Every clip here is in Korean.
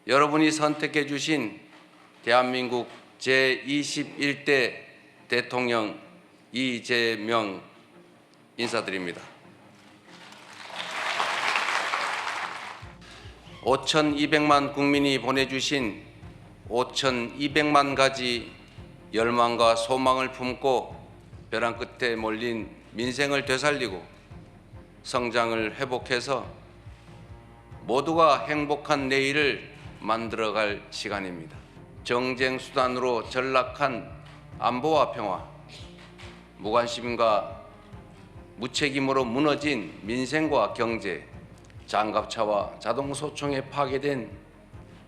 여러분이 선택해 주신 대한민국 제21대 대통령 이재명 인사드립니다. 5,200만 국민이 보내주신 5,200만 가지 열망과 소망을 품고 벼랑 끝에 몰린 민생을 되살리고 성장을 회복해서 모두가 행복한 내일을 만들어갈 시간입니다. 정쟁 수단으로 전락한 안보와 평화, 무관심과 무책임으로 무너진 민생과 경제, 장갑차와 자동소총에 파괴된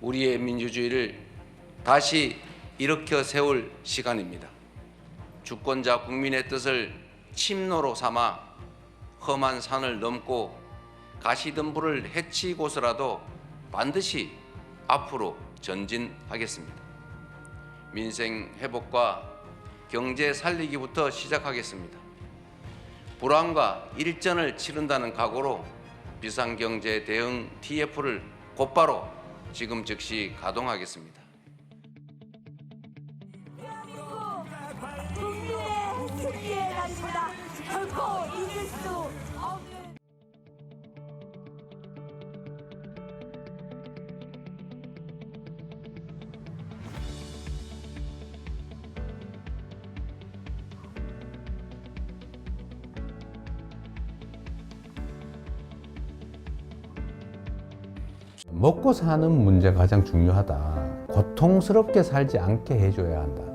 우리의 민주주의를 다시 일으켜 세울 시간입니다. 주권자 국민의 뜻을 침노로 삼아 험한 산을 넘고 가시덤불을 헤치고서라도 반드시 앞으로 전진하겠습니다. 민생 회복과 경제 살리기부터 시작하겠습니다. 불황과 일전을 치른다는 각오로 비상경제 대응 TF를 곧바로 지금 즉시 가동하겠습니다. 국민의 승리의 날입니다. 결코 잊을 수 없는. 먹고 사는 문제가 가장 중요하다. 고통스럽게 살지 않게 해줘야 한다.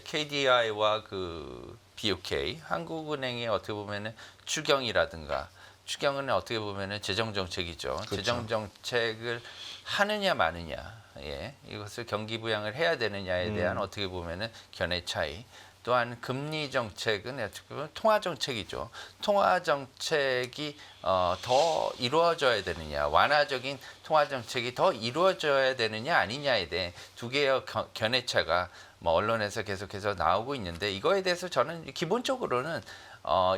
KDI와 그 BOK, 한국은행이 어떻게 보면은 추경이라든가 추경은 어떻게 보면은 재정 정책이죠. 그렇죠. 재정 정책을 하느냐 마느냐, 예, 이것을 경기 부양을 해야 되느냐에 대한 어떻게 보면은 견해 차이. 또한 금리 정책은 어떻게 보면 통화 정책이죠. 통화 정책이 더 이루어져야 되느냐, 완화적인 통화 정책이 더 이루어져야 되느냐 아니냐에 대해 두 개의 견해차가 뭐 언론에서 계속해서 나오고 있는데, 이거에 대해서 저는 기본적으로는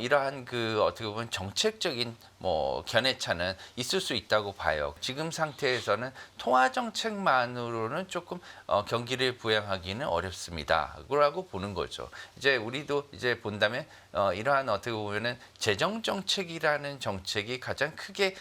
이러한 그 어떻게 보면 정책적인 뭐 견해차는 있을 수 있다고 봐요. 지금 상태에서는 통화 정책만으로는 조금 경기를 부양하기는 어렵습니다라고 보는 거죠. 이제 우리도 이제 본다면 이러한 어떻게 보면은 재정 정책이라는 정책이 가장 크게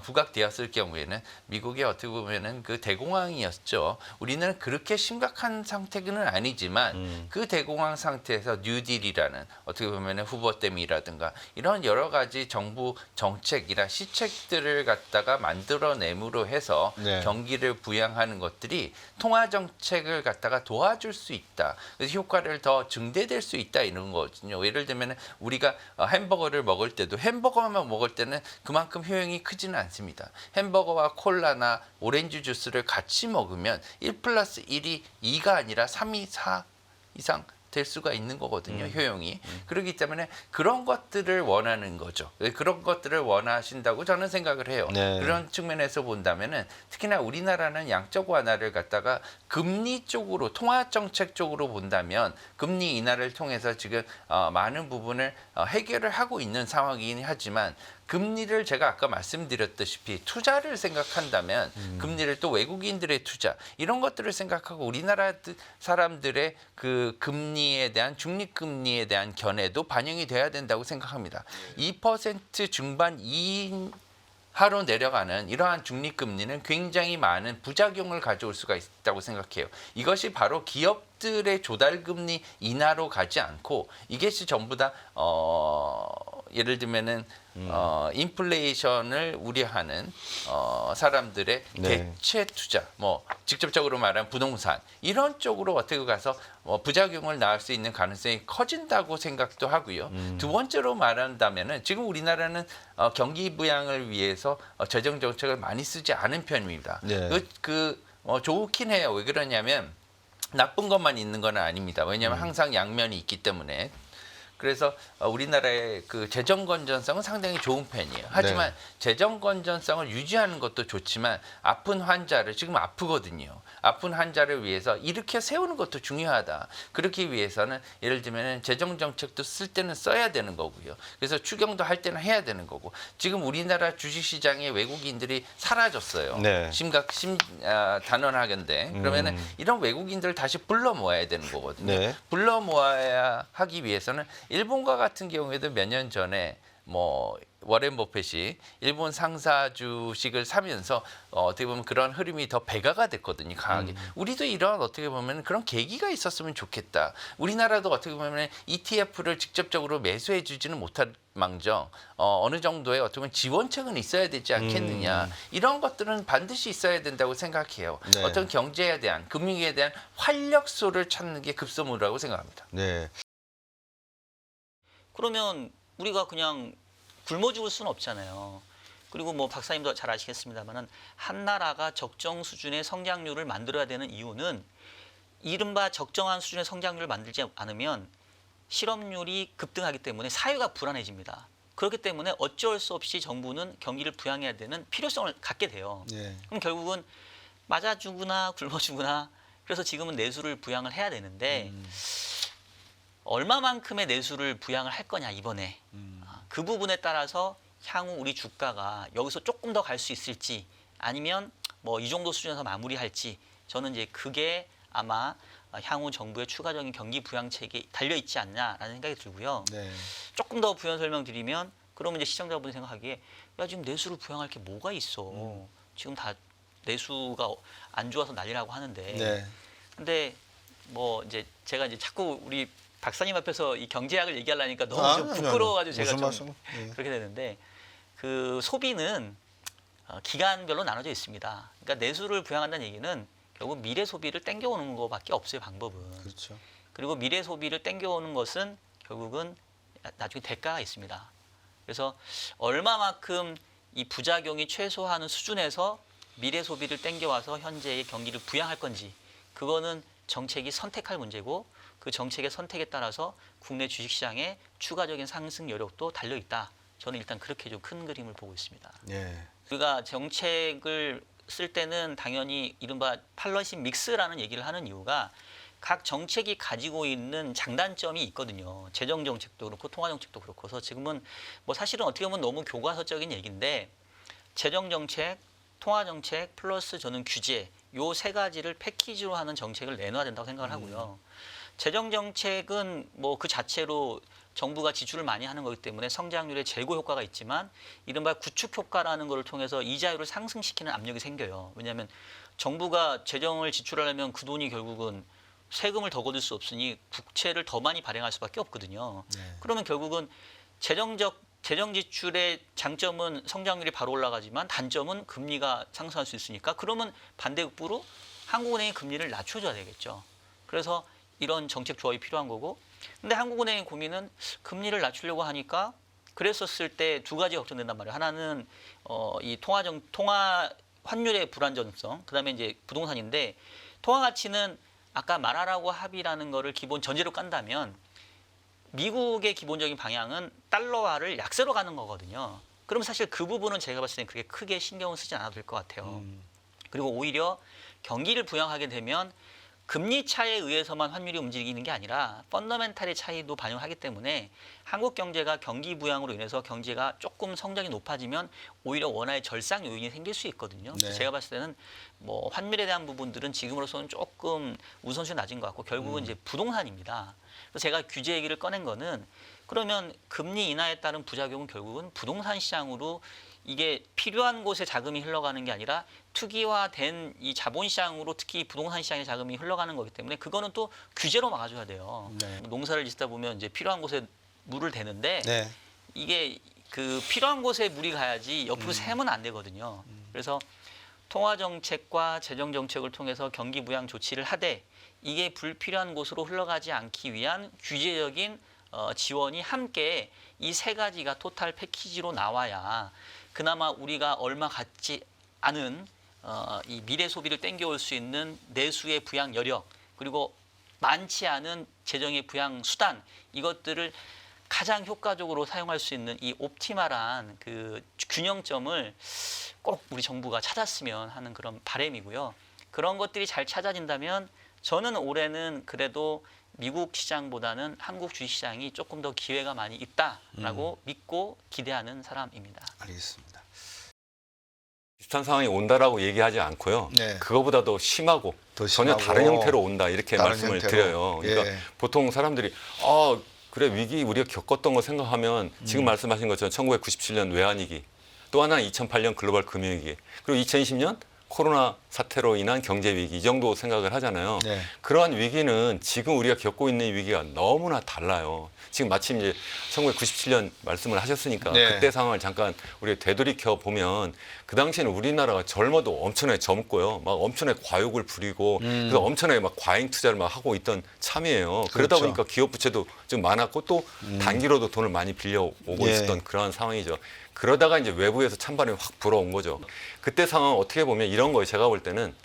부각되었을 경우에는 미국이 어떻게 보면은 그 대공황이었죠. 우리는 그렇게 심각한 상태는 아니지만 그 대공황 상태에서 뉴딜이라는 어떻게 보면은 후보땜이라든가 이런 여러 가지 정부 정책이나 시책들을 갖다가 만들어냄으로 해서 네. 경기를 부양하는 것들이 통화 정책을 갖다가 도와줄 수 있다. 그래서 효과를 더 증대될 수 있다 이런 거거든요. 예를 들면 우리가 햄버거를 먹을 때도 햄버거만 먹을 때는 그만큼 효용이 크지는 않습니다. 햄버거와 콜라나 오렌지 주스를 같이 먹으면 1+1이 2가 아니라 3이 4 이상 될 수가 있는 거거든요. 효용이. 그렇기 때문에 그런 것들을 원하는 거죠. 그런 것들을 원하신다고 저는 생각을 해요. 네. 그런 측면에서 본다면은 특히나 우리나라는 양적 완화를 갖다가 금리 쪽으로 통화 정책 쪽으로 본다면 금리 인하를 통해서 지금 많은 부분을 해결을 하고 있는 상황이긴 하지만 금리를 제가 아까 말씀드렸다시피 투자를 생각한다면 금리를 또 외국인들의 투자 이런 것들을 생각하고 우리나라 사람들의 그 금리에 대한 중립금리에 대한 견해도 반영이 돼야 된다고 생각합니다. 2% 중반 이하로 내려가는 이러한 중립금리는 굉장히 많은 부작용을 가져올 수가 있다고 생각해요. 이것이 바로 기업들의 조달금리 인하로 가지 않고 이것이 전부 다 예를 들면은 인플레이션을 우려하는 사람들의 네. 대체 투자, 뭐 직접적으로 말하면 부동산 이런 쪽으로 어떻게 가서 부작용을 낳을 수 있는 가능성이 커진다고 생각도 하고요. 두 번째로 말한다면은 지금 우리나라는 경기 부양을 위해서 재정 정책을 많이 쓰지 않은 편입니다. 네. 좋긴 해요. 왜 그러냐면 나쁜 것만 있는 건 아닙니다. 왜냐하면 항상 양면이 있기 때문에. 그래서 우리나라의 그 재정 건전성은 상당히 좋은 편이에요. 하지만 재정 건전성을 유지하는 것도 좋지만 아픈 환자를 지금 아프거든요. 아픈 환자를 위해서 일으켜 세우는 것도 중요하다. 그렇기 위해서는 예를 들면 재정 정책도 쓸 때는 써야 되는 거고요. 그래서 추경도 할 때는 해야 되는 거고. 지금 우리나라 주식시장에 외국인들이 사라졌어요. 네. 단언하건대. 그러면은 이런 외국인들을 다시 불러 모아야 되는 거거든요. 네. 불러 모아야 하기 위해서는 일본과 같은 경우에도 몇 년 전에 뭐 워렌 버핏이 일본 상사 주식을 사면서 어떻게 보면 그런 흐름이 더 배가가 됐거든요. 강하게. 우리도 이런 어떻게 보면 그런 계기가 있었으면 좋겠다. 우리나라도 어떻게 보면 ETF를 직접적으로 매수해 주지는 못할 망정 어느 정도의 어떻게 보면 지원책은 있어야 되지 않겠느냐. 이런 것들은 반드시 있어야 된다고 생각해요. 네. 어떤 경제에 대한 금융에 대한 활력소를 찾는 게 급선무라고 생각합니다. 네. 그러면 우리가 그냥 굶어 죽을 수는 없잖아요. 그리고 뭐 박사님도 잘 아시겠습니다만은 한 나라가 적정 수준의 성장률을 만들어야 되는 이유는 이른바 적정한 수준의 성장률을 만들지 않으면 실업률이 급등하기 때문에 사회가 불안해집니다. 그렇기 때문에 어쩔 수 없이 정부는 경기를 부양해야 되는 필요성을 갖게 돼요. 네. 그럼 결국은 맞아 죽으나 굶어 죽으나 그래서 지금은 내수를 부양을 해야 되는데 얼마만큼의 내수를 부양을 할 거냐 이번에 그 부분에 따라서 향후 우리 주가가 여기서 조금 더 갈 수 있을지 아니면 뭐 이 정도 수준에서 마무리할지 저는 이제 그게 아마 향후 정부의 추가적인 경기 부양책이 달려 있지 않냐라는 생각이 들고요. 네. 조금 더 부연 설명드리면 그러면 이제 시청자분이 생각하기에 야 지금 내수를 부양할 게 뭐가 있어? 지금 다 내수가 안 좋아서 난리라고 하는데. 네. 근데 뭐 이제 제가 이제 자꾸 우리 박사님 앞에서 이 경제학을 얘기하려니까 너무 좀 아니, 부끄러워가지고 제가 무슨 좀 말씀? 예. 그렇게 되는데 그 소비는 기간별로 나눠져 있습니다. 그러니까 내수를 부양한다는 얘기는 결국 미래 소비를 땡겨오는 것밖에 없어요, 방법은. 그렇죠. 그리고 미래 소비를 땡겨오는 것은 결국은 나중에 대가가 있습니다. 그래서 얼마만큼 이 부작용이 최소화하는 수준에서 미래 소비를 땡겨와서 현재의 경기를 부양할 건지 그거는 정책이 선택할 문제고 그 정책의 선택에 따라서 국내 주식시장의 추가적인 상승 여력도 달려있다. 저는 일단 그렇게 좀 큰 그림을 보고 있습니다. 네. 우리가 정책을 쓸 때는 당연히 이른바 팔러시 믹스라는 얘기를 하는 이유가 각 정책이 가지고 있는 장단점이 있거든요. 재정 정책도 그렇고 통화 정책도 그렇고 그래서 지금은 뭐 사실은 어떻게 보면 너무 교과서적인 얘기인데 재정 정책, 통화 정책 플러스 저는 규제 요 세 가지를 패키지로 하는 정책을 내놔야 된다고 생각을 하고요. 재정 정책은 뭐 그 자체로 정부가 지출을 많이 하는 거기 때문에 성장률에 제고 효과가 있지만 이른바 구축 효과라는 것을 통해서 이자율을 상승시키는 압력이 생겨요. 왜냐하면 정부가 재정을 지출하려면 그 돈이 결국은 세금을 더 거둘 수 없으니 국채를 더 많이 발행할 수밖에 없거든요. 그러면 결국은 재정 지출의 장점은 성장률이 바로 올라가지만 단점은 금리가 상승할 수 있으니까 그러면 반대급부로 한국은행이 금리를 낮춰줘야 되겠죠. 그래서 이런 정책 조합이 필요한 거고 근데 한국은행의 고민은 금리를 낮추려고 하니까 그랬었을 때 두 가지가 걱정된단 말이에요. 하나는 이 통화 환율의 불안정성, 그다음에 이제 부동산인데 통화 가치는 아까 말하라고 합의라는 거를 기본 전제로 깐다면 미국의 기본적인 방향은 달러화를 약세로 가는 거거든요. 그럼 사실 그 부분은 제가 봤을 때는 그렇게 크게 신경을 쓰지 않아도 될 것 같아요. 그리고 오히려 경기를 부양하게 되면 금리 차에 의해서만 환율이 움직이는 게 아니라 펀더멘탈의 차이도 반영하기 때문에 한국 경제가 경기 부양으로 인해서 경제가 조금 성장이 높아지면 오히려 원화의 절상 요인이 생길 수 있거든요. 네. 제가 봤을 때는 뭐 환율에 대한 부분들은 지금으로서는 조금 우선순위 낮은 것 같고 결국은 이제 부동산입니다. 그래서 제가 규제 얘기를 꺼낸 거는 그러면 금리 인하에 따른 부작용은 결국은 부동산 시장으로 이게 필요한 곳에 자금이 흘러가는 게 아니라 투기화된 이 자본시장으로 특히 부동산 시장의 자금이 흘러가는 거기 때문에 그거는 또 규제로 막아줘야 돼요. 네. 농사를 짓다 보면 이제 필요한 곳에 물을 대는데 네. 이게 그 필요한 곳에 물이 가야지 옆으로 새면 안 되거든요. 그래서 통화 정책과 재정 정책을 통해서 경기 부양 조치를 하되 이게 불필요한 곳으로 흘러가지 않기 위한 규제적인 지원이 함께 이 세 가지가 토탈 패키지로 나와야 그나마 우리가 얼마 같지 않은 이 미래 소비를 땡겨올 수 있는 내수의 부양 여력 그리고 많지 않은 재정의 부양 수단 이것들을 가장 효과적으로 사용할 수 있는 이 옵티멀한 그 균형점을 꼭 우리 정부가 찾았으면 하는 그런 바람이고요. 그런 것들이 잘 찾아진다면 저는 올해는 그래도 미국 시장보다는 한국 주식시장이 조금 더 기회가 많이 있다라고 믿고 기대하는 사람입니다. 알겠습니다. 비슷한 상황이 온다라고 얘기하지 않고요. 네. 그거보다도 심하고 더 전혀 심하고 다른 형태로 온다 이렇게 다른 말씀을 형태로. 드려요. 그러니까 예. 보통 사람들이 그래 위기 우리가 겪었던 거 생각하면 지금 말씀하신 것처럼 1997년 외환위기 또 하나 2008년 글로벌 금융위기 그리고 2020년 코로나 사태로 인한 경제 위기 이 정도 생각을 하잖아요. 네. 그러한 위기는 지금 우리가 겪고 있는 위기가 너무나 달라요. 지금 마침 이제 1997년 말씀을 하셨으니까 네. 그때 상황을 잠깐 우리가 되돌이켜 보면 그 당시에는 우리나라가 젊어도 엄청나게 젊고요. 막 엄청나게 과욕을 부리고 그래서 엄청나게 막 과잉 투자를 막 하고 있던 참이에요. 그러다 그렇죠. 보니까 기업 부채도 좀 많았고 또 단기로도 돈을 많이 빌려오고 예. 있었던 그러한 상황이죠. 그러다가 이제 외부에서 찬바람이 확 불어온 거죠. 그때 상황 어떻게 보면 이런 거예요. 제가 볼 때는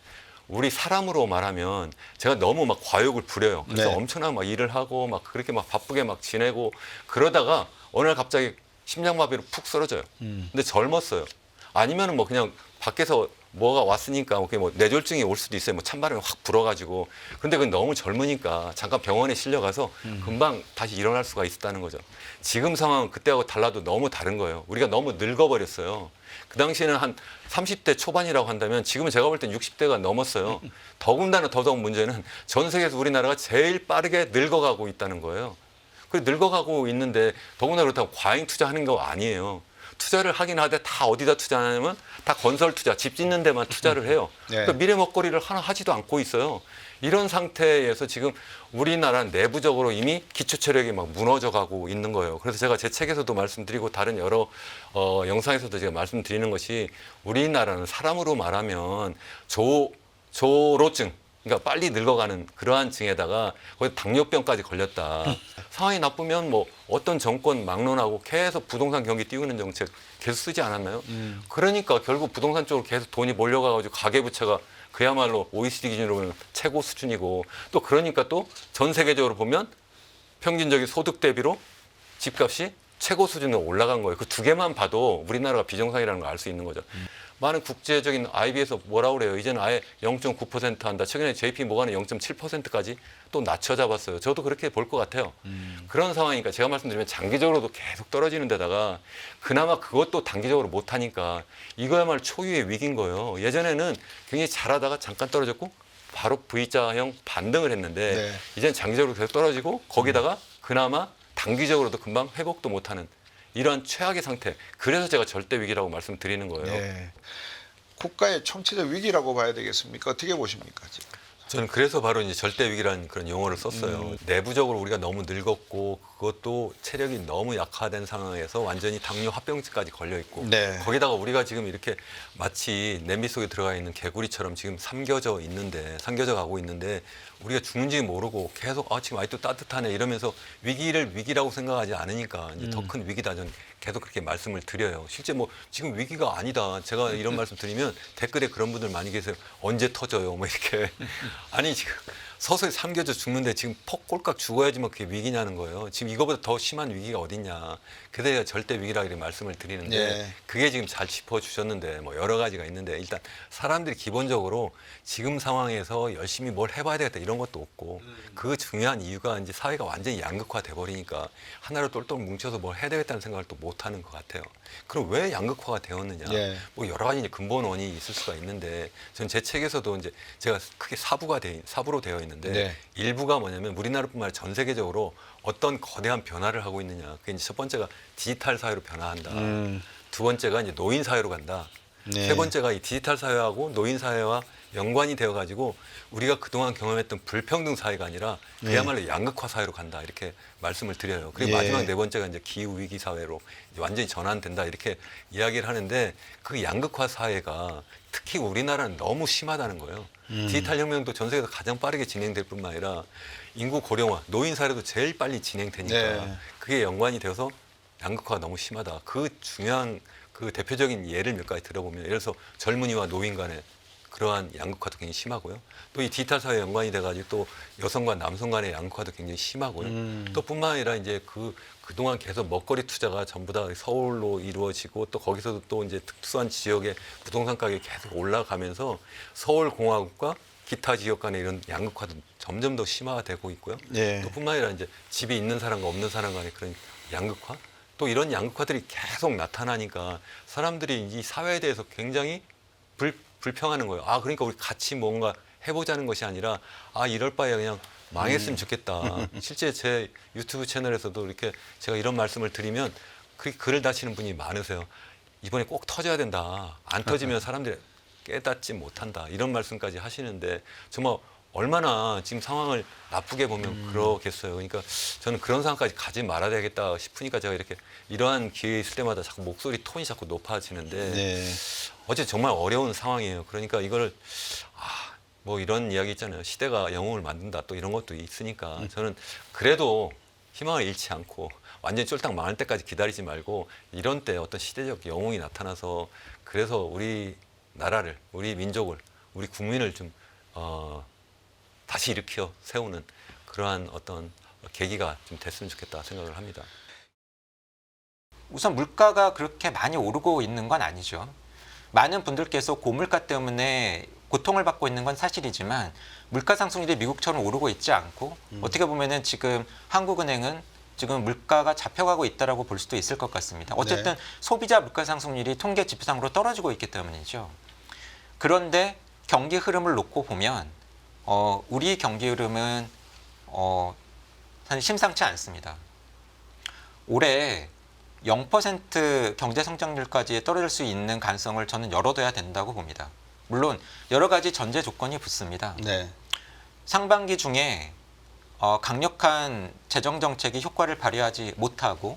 우리 사람으로 말하면 제가 너무 막 과욕을 부려요. 그래서 네. 엄청나게 막 일을 하고 막 그렇게 막 바쁘게 막 지내고 그러다가 어느 날 갑자기 심장마비로 푹 쓰러져요. 근데 젊었어요. 아니면은 뭐 그냥 밖에서 뭐가 왔으니까 뭐 뇌졸중이 올 수도 있어요. 뭐 찬바람이 확 불어가지고. 근데 그건 너무 젊으니까 잠깐 병원에 실려가서 금방 다시 일어날 수가 있었다는 거죠. 지금 상황은 그때하고 달라도 너무 다른 거예요. 우리가 너무 늙어버렸어요. 그 당시에는 한 30대 초반이라고 한다면 지금은 제가 볼 땐 60대가 넘었어요. 더군다나 더더욱 문제는 전 세계에서 우리나라가 제일 빠르게 늙어가고 있다는 거예요. 그 늙어가고 있는데 더군다나 그렇다고 과잉 투자하는 거 아니에요. 투자를 하긴 하되 다 어디다 투자하냐면 다 건설 투자, 집 짓는 데만 투자를 해요. 네. 그러니까 미래 먹거리를 하나 하지도 않고 있어요. 이런 상태에서 지금 우리나라는 내부적으로 이미 기초 체력이 막 무너져 가고 있는 거예요. 그래서 제가 제 책에서도 말씀드리고 다른 여러 영상에서도 제가 말씀드리는 것이 우리나라는 사람으로 말하면 조로증 그러니까 빨리 늙어가는 그러한 증에다가 거기 당뇨병까지 걸렸다. 상황이 나쁘면 뭐 어떤 정권 막론하고 계속 부동산 경기 띄우는 정책 계속 쓰지 않았나요? 그러니까 결국 부동산 쪽으로 계속 돈이 몰려가가지고 가계부채가 그야말로 OECD 기준으로 보면 최고 수준이고 또 그러니까 또 전 세계적으로 보면 평균적인 소득 대비로 집값이 최고 수준으로 올라간 거예요. 그 두 개만 봐도 우리나라가 비정상이라는 걸 알 수 있는 거죠. 많은 국제적인 IB에서 뭐라 그래요? 이제는 아예 0.9% 한다. 최근에 JP 모간은 0.7%까지 또 낮춰 잡았어요. 저도 그렇게 볼 것 같아요. 그런 상황이니까 제가 말씀드리면 장기적으로도 계속 떨어지는 데다가 그나마 그것도 단기적으로 못하니까 이거야말로 초유의 위기인 거예요. 예전에는 굉장히 잘하다가 잠깐 떨어졌고 바로 V자형 반등을 했는데 네. 이제는 장기적으로 계속 떨어지고 거기다가 그나마 단기적으로도 금방 회복도 못하는 이런 최악의 상태. 그래서 제가 절대 위기라고 말씀드리는 거예요. 네. 국가의 총체적 위기라고 봐야 되겠습니까? 어떻게 보십니까 지금? 저는 그래서 바로 이제 절대 위기라는 그런 용어를 썼어요. 내부적으로 우리가 너무 늙었고 그것도 체력이 너무 약화된 상황에서 완전히 당뇨 합병증까지 걸려 있고 네. 거기다가 우리가 지금 이렇게 마치 냄비 속에 들어가 있는 개구리처럼 지금 삼겨져 가고 있는데 우리가 죽는지 모르고 계속 지금 아직도 따뜻하네 이러면서 위기를 위기라고 생각하지 않으니까 이제 더 큰 위기다. 저는 계속 그렇게 말씀을 드려요. 실제 뭐 지금 위기가 아니다. 제가 이런 말씀 드리면 댓글에 그런 분들 많이 계세요. 언제 터져요? 뭐 이렇게. 아니 지금 서서히 삼겨져 죽는데 지금 폭 꼴깍 죽어야지만 그게 위기냐는 거예요. 지금 이거보다 더 심한 위기가 어딨냐. 그래야 절대 위기라 이렇게 말씀을 드리는데 네. 그게 지금 잘 짚어주셨는데 뭐 여러 가지가 있는데 일단 사람들이 기본적으로 지금 상황에서 열심히 뭘 해봐야 되겠다 이런 것도 없고 그 중요한 이유가 이제 사회가 완전히 양극화돼 버리니까 하나로 똘똘 뭉쳐서 뭘 해야 되겠다는 생각을 또 못하는 것 같아요. 그럼 왜 양극화가 되었느냐? 예. 뭐 여러 가지 이제 근본 원인이 있을 수가 있는데 전 제 책에서도 이제 제가 크게 사부로 되어 있는데 네. 일부가 뭐냐면 우리나라뿐만 아니라 전 세계적으로 어떤 거대한 변화를 하고 있느냐. 그게 이제 첫 번째가 디지털 사회로 변화한다. 두 번째가 이제 노인 사회로 간다. 네. 세 번째가 이 디지털 사회하고 노인 사회와 연관이 되어 가지고 우리가 그동안 경험했던 불평등 사회가 아니라 그야말로 양극화 사회로 간다 이렇게 말씀을 드려요. 그리고 예. 마지막 네 번째가 이제 기후 위기 사회로 이제 완전히 전환된다 이렇게 이야기를 하는데 그 양극화 사회가 특히 우리나라는 너무 심하다는 거예요. 디지털 혁명도 전 세계에서 가장 빠르게 진행될 뿐만 아니라 인구 고령화, 노인 사회도 제일 빨리 진행되니까 네. 그게 연관이 되어서 양극화가 너무 심하다. 그 중요한 그 대표적인 예를 몇 가지 들어보면 예를 들어서 젊은이와 노인 간의 그러한 양극화도 굉장히 심하고요. 또 이 디지털 사회 연관이 돼가지고 또 여성과 남성 간의 양극화도 굉장히 심하고요. 또 뿐만 아니라 이제 그동안 계속 먹거리 투자가 전부 다 서울로 이루어지고 또 거기서도 또 이제 특수한 지역의 부동산 가격이 계속 올라가면서 서울공화국과 기타 지역 간의 이런 양극화도 점점 더 심화되고 있고요. 예. 또 뿐만 아니라 이제 집이 있는 사람과 없는 사람 간의 그런 양극화 또 이런 양극화들이 계속 나타나니까 사람들이 이 사회에 대해서 굉장히 불평하는 거예요. 그러니까 우리 같이 뭔가 해보자는 것이 아니라 이럴 바에 그냥 망했으면 좋겠다. 실제 제 유튜브 채널에서도 이렇게 제가 이런 말씀을 드리면 그 글을 다시는 분이 많으세요. 이번에 꼭 터져야 된다. 안 터지면 사람들이 깨닫지 못한다. 이런 말씀까지 하시는데 정말 얼마나 지금 상황을 나쁘게 보면 그러겠어요. 그러니까 저는 그런 상황까지 가지 말아야 되겠다 싶으니까 제가 이렇게 이러한 기회 있을 때마다 자꾸 목소리 톤이 자꾸 높아지는데 네. 어제 정말 어려운 상황이에요. 그러니까 이걸 뭐 이런 이야기 있잖아요. 시대가 영웅을 만든다 또 이런 것도 있으니까 저는 그래도 희망을 잃지 않고 완전히 쫄딱 망할 때까지 기다리지 말고 이런 때 어떤 시대적 영웅이 나타나서 그래서 우리 나라를 우리 민족을 우리 국민을 좀 다시 일으켜 세우는 그러한 어떤 계기가 좀 됐으면 좋겠다 생각을 합니다. 우선 물가가 그렇게 많이 오르고 있는 건 아니죠. 많은 분들께서 고물가 때문에 고통을 받고 있는 건 사실이지만 물가 상승률이 미국처럼 오르고 있지 않고 어떻게 보면은 지금 한국은행은 지금 물가가 잡혀가고 있다라고 볼 수도 있을 것 같습니다. 어쨌든 소비자 물가 상승률이 통계 지표상으로 떨어지고 있기 때문이죠. 그런데 경기 흐름을 놓고 보면 우리 경기 흐름은 사실 심상치 않습니다. 올해 0% 경제 성장률까지 떨어질 수 있는 가능성을 저는 열어둬야 된다고 봅니다. 물론 여러 가지 전제 조건이 붙습니다. 네. 상반기 중에 강력한 재정 정책이 효과를 발휘하지 못하고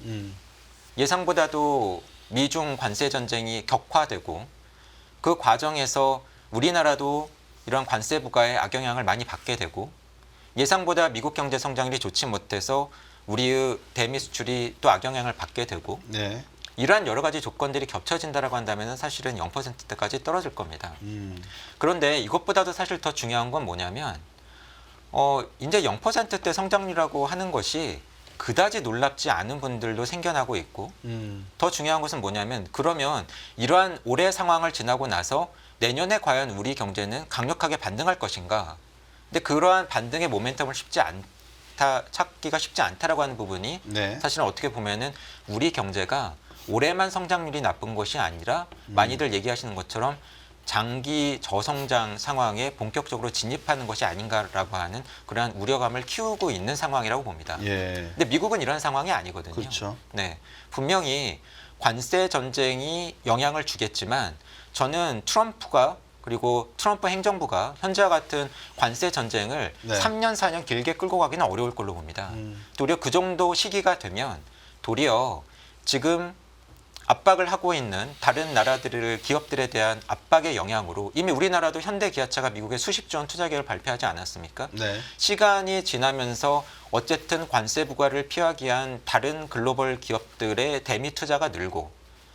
예상보다도 미중 관세 전쟁이 격화되고 그 과정에서 우리나라도 이런 관세 부과의 악영향을 많이 받게 되고 예상보다 미국 경제 성장률이 좋지 못해서 우리의 대미 수출이 또 악영향을 받게 되고 네. 이러한 여러 가지 조건들이 겹쳐진다라고 한다면 사실은 0%대까지 떨어질 겁니다. 그런데 이것보다도 사실 더 중요한 건 뭐냐면 이제 0%대 성장률이라고 하는 것이 그다지 놀랍지 않은 분들도 생겨나고 있고 더 중요한 것은 뭐냐면 그러면 이러한 올해 상황을 지나고 나서 내년에 과연 우리 경제는 강력하게 반등할 것인가? 근데 그러한 반등의 모멘텀을 찾기가 쉽지 않다라고 하는 부분이 네. 사실은 어떻게 보면은 우리 경제가 올해만 성장률이 나쁜 것이 아니라 많이들 얘기하시는 것처럼 장기 저성장 상황에 본격적으로 진입하는 것이 아닌가라고 하는 그러한 우려감을 키우고 있는 상황이라고 봅니다. 예. 근데 미국은 이런 상황이 아니거든요. 그렇죠. 네, 분명히 관세 전쟁이 영향을 주겠지만 저는 트럼프가 그리고 트럼프 행정부가 현재와 같은 관세 전쟁을 네. 3년, 4년 길게 끌고 가기는 어려울 걸로 봅니다. 도리어 그 정도 시기가 되면 도리어 지금 압박을 하고 있는 다른 나라들의 기업들에 대한 압박의 영향으로 이미 우리나라도 현대기아차가 미국에 수십조 원 투자 계획을 발표하지 않았습니까? 네. 시간이 지나면서 어쨌든 관세 부과를 피하기 위한 다른 글로벌 기업들의 대미 투자가 늘고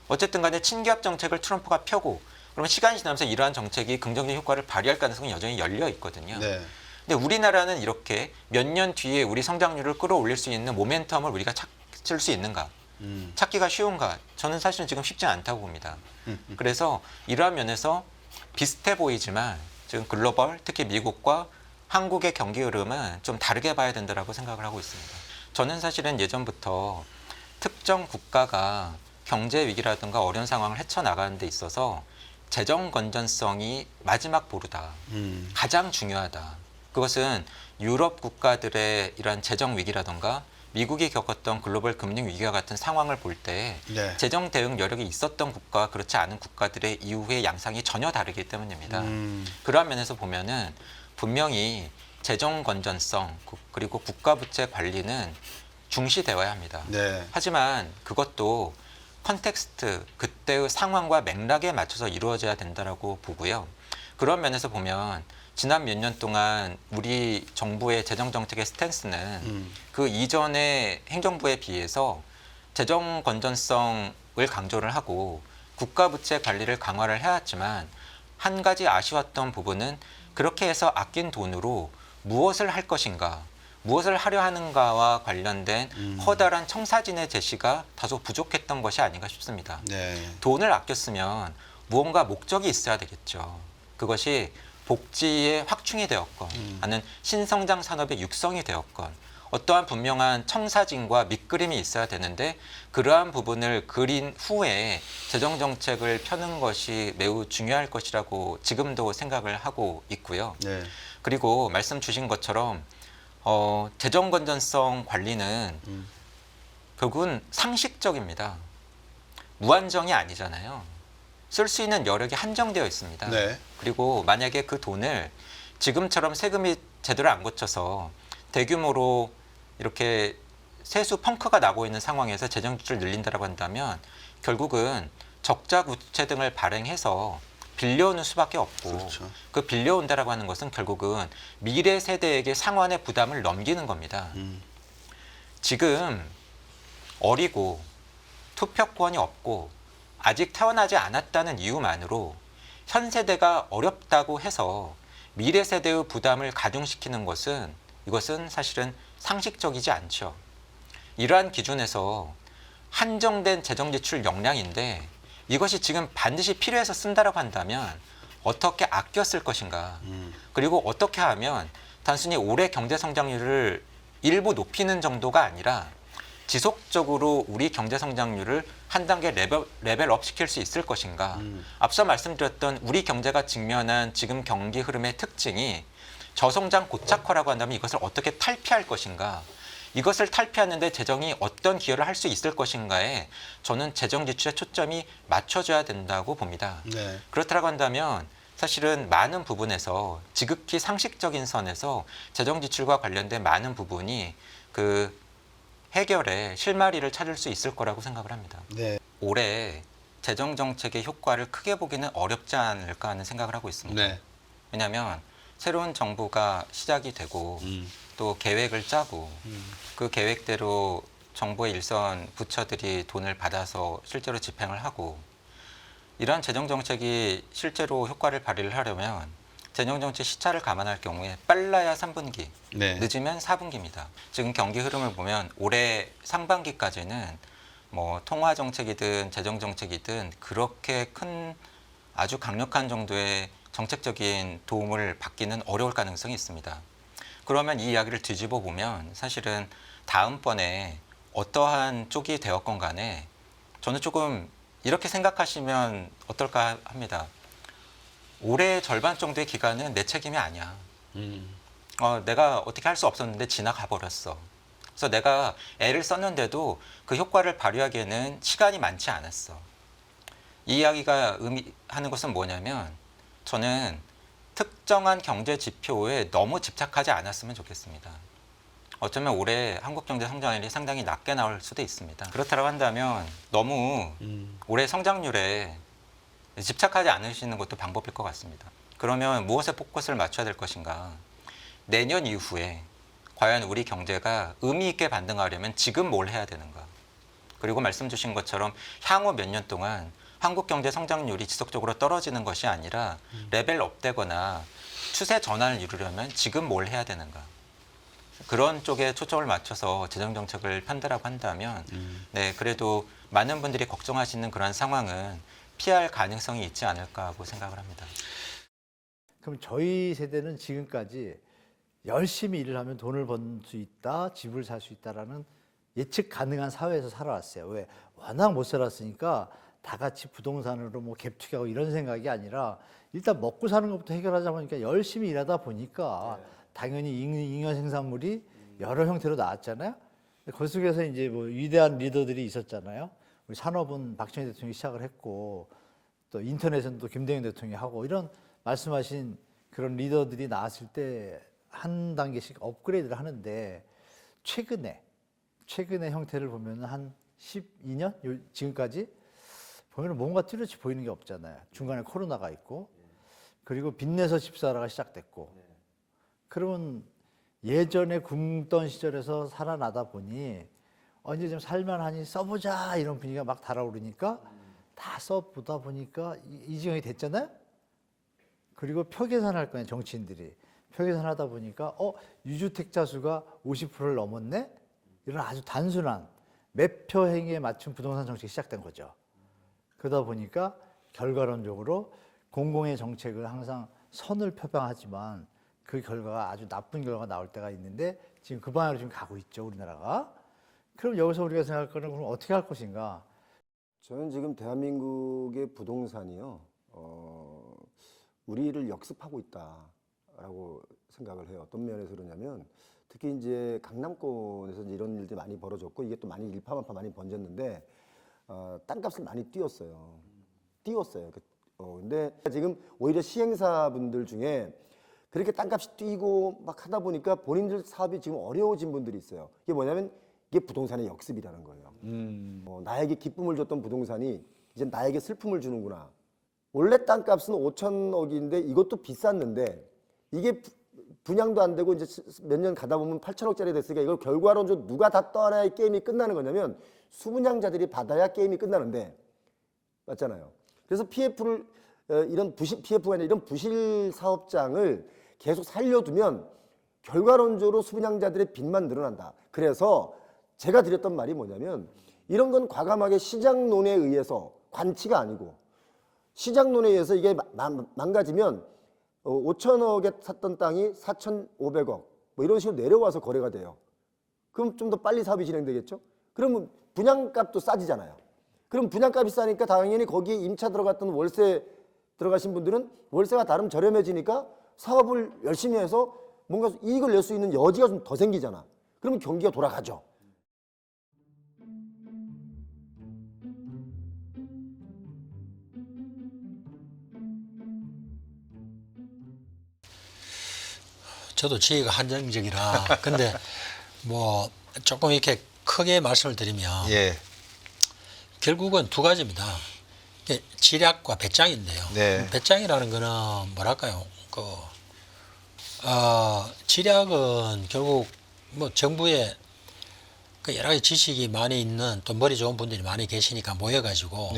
어쨌든 간에 친기업 정책을 트럼프가 펴고 그러면 시간이 지나면서 이러한 정책이 긍정적인 효과를 발휘할 가능성이 여전히 열려 있거든요. 네. 근데 우리나라는 이렇게 몇 년 뒤에 우리 성장률을 끌어올릴 수 있는 모멘텀을 우리가 찾을 수 있는가? 찾기가 쉬운가? 저는 사실은 지금 쉽지 않다고 봅니다. 그래서 이러한 면에서 비슷해 보이지만 지금 글로벌, 특히 미국과 한국의 경기 흐름은 좀 다르게 봐야 된다고 생각을 하고 있습니다. 저는 사실은 예전부터 특정 국가가 경제 위기라든가 어려운 상황을 헤쳐나가는 데 있어서 재정 건전성이 마지막 보루다. 가장 중요하다. 그것은 유럽 국가들의 이러한 재정 위기라든가 미국이 겪었던 글로벌 금융 위기와 같은 상황을 볼 때 네. 재정 대응 여력이 있었던 국가와 그렇지 않은 국가들의 이후의 양상이 전혀 다르기 때문입니다. 그러한 면에서 보면은 분명히 재정 건전성 그리고 국가 부채 관리는 중시되어야 합니다. 네. 하지만 그것도 컨텍스트 그때의 상황과 맥락에 맞춰서 이루어져야 된다라고 보고요. 그런 면에서 보면 지난 몇 년 동안 우리 정부의 재정 정책의 스탠스는 그 이전의 행정부에 비해서 재정 건전성을 강조를 하고 국가 부채 관리를 강화를 해왔지만 한 가지 아쉬웠던 부분은 그렇게 해서 아낀 돈으로 무엇을 할 것인가, 무엇을 하려 하는가와 관련된 커다란 청사진의 제시가 다소 부족했던 것이 아닌가 싶습니다. 네. 돈을 아꼈으면 무언가 목적이 있어야 되겠죠. 그것이 복지의 확충이 되었건 아니면 신성장 산업의 육성이 되었건 어떠한 분명한 청사진과 밑그림이 있어야 되는데 그러한 부분을 그린 후에 재정정책을 펴는 것이 매우 중요할 것이라고 지금도 생각을 하고 있고요. 네. 그리고 말씀 주신 것처럼 재정 건전성 관리는 결국은 상식적입니다. 무한정이 아니잖아요. 쓸 수 있는 여력이 한정되어 있습니다. 네. 그리고 만약에 그 돈을 지금처럼 세금이 제대로 안 고쳐서 대규모로 이렇게 세수 펑크가 나고 있는 상황에서 재정 지출을 늘린다고 한다면 결국은 적자 구체 등을 발행해서 빌려오는 수밖에 없고 그렇죠. 그 빌려온다라고 하는 것은 결국은 미래 세대에게 상환의 부담을 넘기는 겁니다. 지금 어리고 투표권이 없고 아직 태어나지 않았다는 이유만으로 현 세대가 어렵다고 해서 미래 세대의 부담을 가중시키는 것은 이것은 사실은 상식적이지 않죠. 이러한 기준에서 한정된 재정 지출 역량인데 이것이 지금 반드시 필요해서 쓴다라고 한다면 어떻게 아껴 쓸 것인가 그리고 어떻게 하면 단순히 올해 경제 성장률을 일부 높이는 정도가 아니라 지속적으로 우리 경제 성장률을 한 단계 레벨업 시킬 수 있을 것인가. 앞서 말씀드렸던 우리 경제가 직면한 지금 경기 흐름의 특징이 저성장 고착화라고 한다면 이것을 어떻게 탈피할 것인가. 이것을 탈피하는데 재정이 어떤 기여를 할 수 있을 것인가에 저는 재정 지출의 초점이 맞춰져야 된다고 봅니다. 네. 그렇다고 한다면 사실은 많은 부분에서 지극히 상식적인 선에서 재정 지출과 관련된 많은 부분이 그 해결의 실마리를 찾을 수 있을 거라고 생각을 합니다. 네. 올해 재정 정책의 효과를 크게 보기는 어렵지 않을까 하는 생각을 하고 있습니다. 네. 왜냐하면 새로운 정부가 시작이 되고 또 계획을 짜고 그 계획대로 정부의 일선 부처들이 돈을 받아서 실제로 집행을 하고 이러한 재정 정책이 실제로 효과를 발휘를 하려면 재정 정책 시차를 감안할 경우에 빨라야 3분기, 네. 늦으면 4분기입니다. 지금 경기 흐름을 보면 올해 상반기까지는 뭐 통화 정책이든 재정 정책이든 그렇게 큰 아주 강력한 정도의 정책적인 도움을 받기는 어려울 가능성이 있습니다. 그러면 이 이야기를 뒤집어 보면 사실은 다음번에 어떠한 쪽이 되었건 간에 저는 조금 이렇게 생각하시면 어떨까 합니다. 올해 절반 정도의 기간은 내 책임이 아니야. 내가 어떻게 할 수 없었는데 지나가 버렸어. 그래서 내가 애를 썼는데도 그 효과를 발휘하기에는 시간이 많지 않았어. 이 이야기가 의미하는 것은 뭐냐면 저는 특정한 경제 지표에 너무 집착하지 않았으면 좋겠습니다. 어쩌면 올해 한국 경제 성장률이 상당히 낮게 나올 수도 있습니다. 그렇다고 한다면 너무 올해 성장률에 집착하지 않으시는 것도 방법일 것 같습니다. 그러면 무엇에 포커스를 맞춰야 될 것인가? 내년 이후에 과연 우리 경제가 의미 있게 반등하려면 지금 뭘 해야 되는가? 그리고 말씀 주신 것처럼 향후 몇 년 동안 한국 경제 성장률이 지속적으로 떨어지는 것이 아니라 레벨업되거나 추세 전환을 이루려면 지금 뭘 해야 되는가? 그런 쪽에 초점을 맞춰서 재정 정책을 편다라고 한다면 네, 그래도 많은 분들이 걱정하시는 그런 상황은 피할 가능성이 있지 않을까 하고 생각을 합니다. 그럼 저희 세대는 지금까지 열심히 일을 하면 돈을 번 수 있다, 집을 살 수 있다라는 예측 가능한 사회에서 살아왔어요. 왜? 워낙 못 살았으니까 다 같이 부동산으로 뭐 갭 투기하고 이런 생각이 아니라 일단 먹고 사는 것부터 해결하자 보니까 열심히 일하다 보니까 당연히 잉여 생산물이 여러 형태로 나왔잖아요. 그 속에서 이제 뭐 위대한 리더들이 있었잖아요. 우리 산업은 박정희 대통령이 시작을 했고 또 인터넷은 또 김대중 대통령이 하고 이런 말씀하신 그런 리더들이 나왔을 때 한 단계씩 업그레이드를 하는데 최근에 형태를 보면 한 12년 지금까지 보면 뭔가 뚜렷이 보이는 게 없잖아요. 중간에 코로나가 있고 그리고 빚내서 집 사라가 시작됐고 그러면 예전에 굶던 시절에서 살아나다 보니 이제 좀 살만하니 써보자 이런 분위기가 막 달아오르니까 다 써보다 보니까 이 지경이 됐잖아요. 그리고 표계산할 거예요, 정치인들이. 표계산하다 보니까 유주택자 수가 50%를 넘었네? 이런 아주 단순한 매표 행위에 맞춘 부동산 정책이 시작된 거죠. 그러다 보니까 결과론적으로 공공의 정책을 항상 선을 표방하지만 그 결과가 아주 나쁜 결과가 나올 때가 있는데 지금 그 방향으로 지금 가고 있죠, 우리나라가. 그럼 여기서 우리가 생각할 거는 그럼 어떻게 할 것인가? 저는 지금 대한민국의 부동산이요, 우리를 역습하고 있다라고 생각을 해요. 어떤 면에서 그러냐면 특히 이제 강남권에서 이제 이런 일들이 많이 벌어졌고 이게 또 많이 일파만파 많이 번졌는데 땅값을 많이 띄웠어요. 근데 지금 오히려 시행사분들 중에 그렇게 땅값이 뛰고 막 하다 보니까 본인들 사업이 지금 어려워진 분들이 있어요. 이게 뭐냐면 이게 부동산의 역습이라는 거예요. 나에게 기쁨을 줬던 부동산이 이제 나에게 슬픔을 주는구나. 원래 땅값은 5천억인데 이것도 비쌌는데 이게 분양도 안 되고 이제 몇 년 가다 보면 8천억짜리 됐으니까 이걸 결과론적으로 누가 다 떠나야 이 게임이 끝나는 거냐면 수분양자들이 받아야 게임이 끝나는데 맞잖아요. 그래서 PF를 이런 PF가 아니라 이런 부실 사업장을 계속 살려두면 결과론적으로 수분양자들의 빚만 늘어난다. 그래서 제가 드렸던 말이 뭐냐면 이런 건 과감하게 시장론에 의해서 관치가 아니고 시장론에 의해서 이게 망가지면 5천억에 샀던 땅이 4,500억 뭐 이런 식으로 내려와서 거래가 돼요. 그럼 좀 더 빨리 사업이 진행되겠죠? 그러면 분양값도 싸지잖아요. 그럼 분양값이 싸니까 당연히 거기에 임차 들어갔던 월세 들어가신 분들은 월세가 나름 저렴해지니까 사업을 열심히 해서 뭔가 이익을 낼 수 있는 여지가 좀 더 생기잖아. 그러면 경기가 돌아가죠. 저도 지혜가 한정적이라 근데 뭐 조금 이렇게 크게 말씀을 드리면 결국은 두 가지입니다. 지략과 배짱인데요. 배짱이라는 거는 뭐랄까요? 지략은 결국 뭐 정부에 그 여러 가지 지식이 많이 있는 또 머리 좋은 분들이 많이 계시니까 모여가지고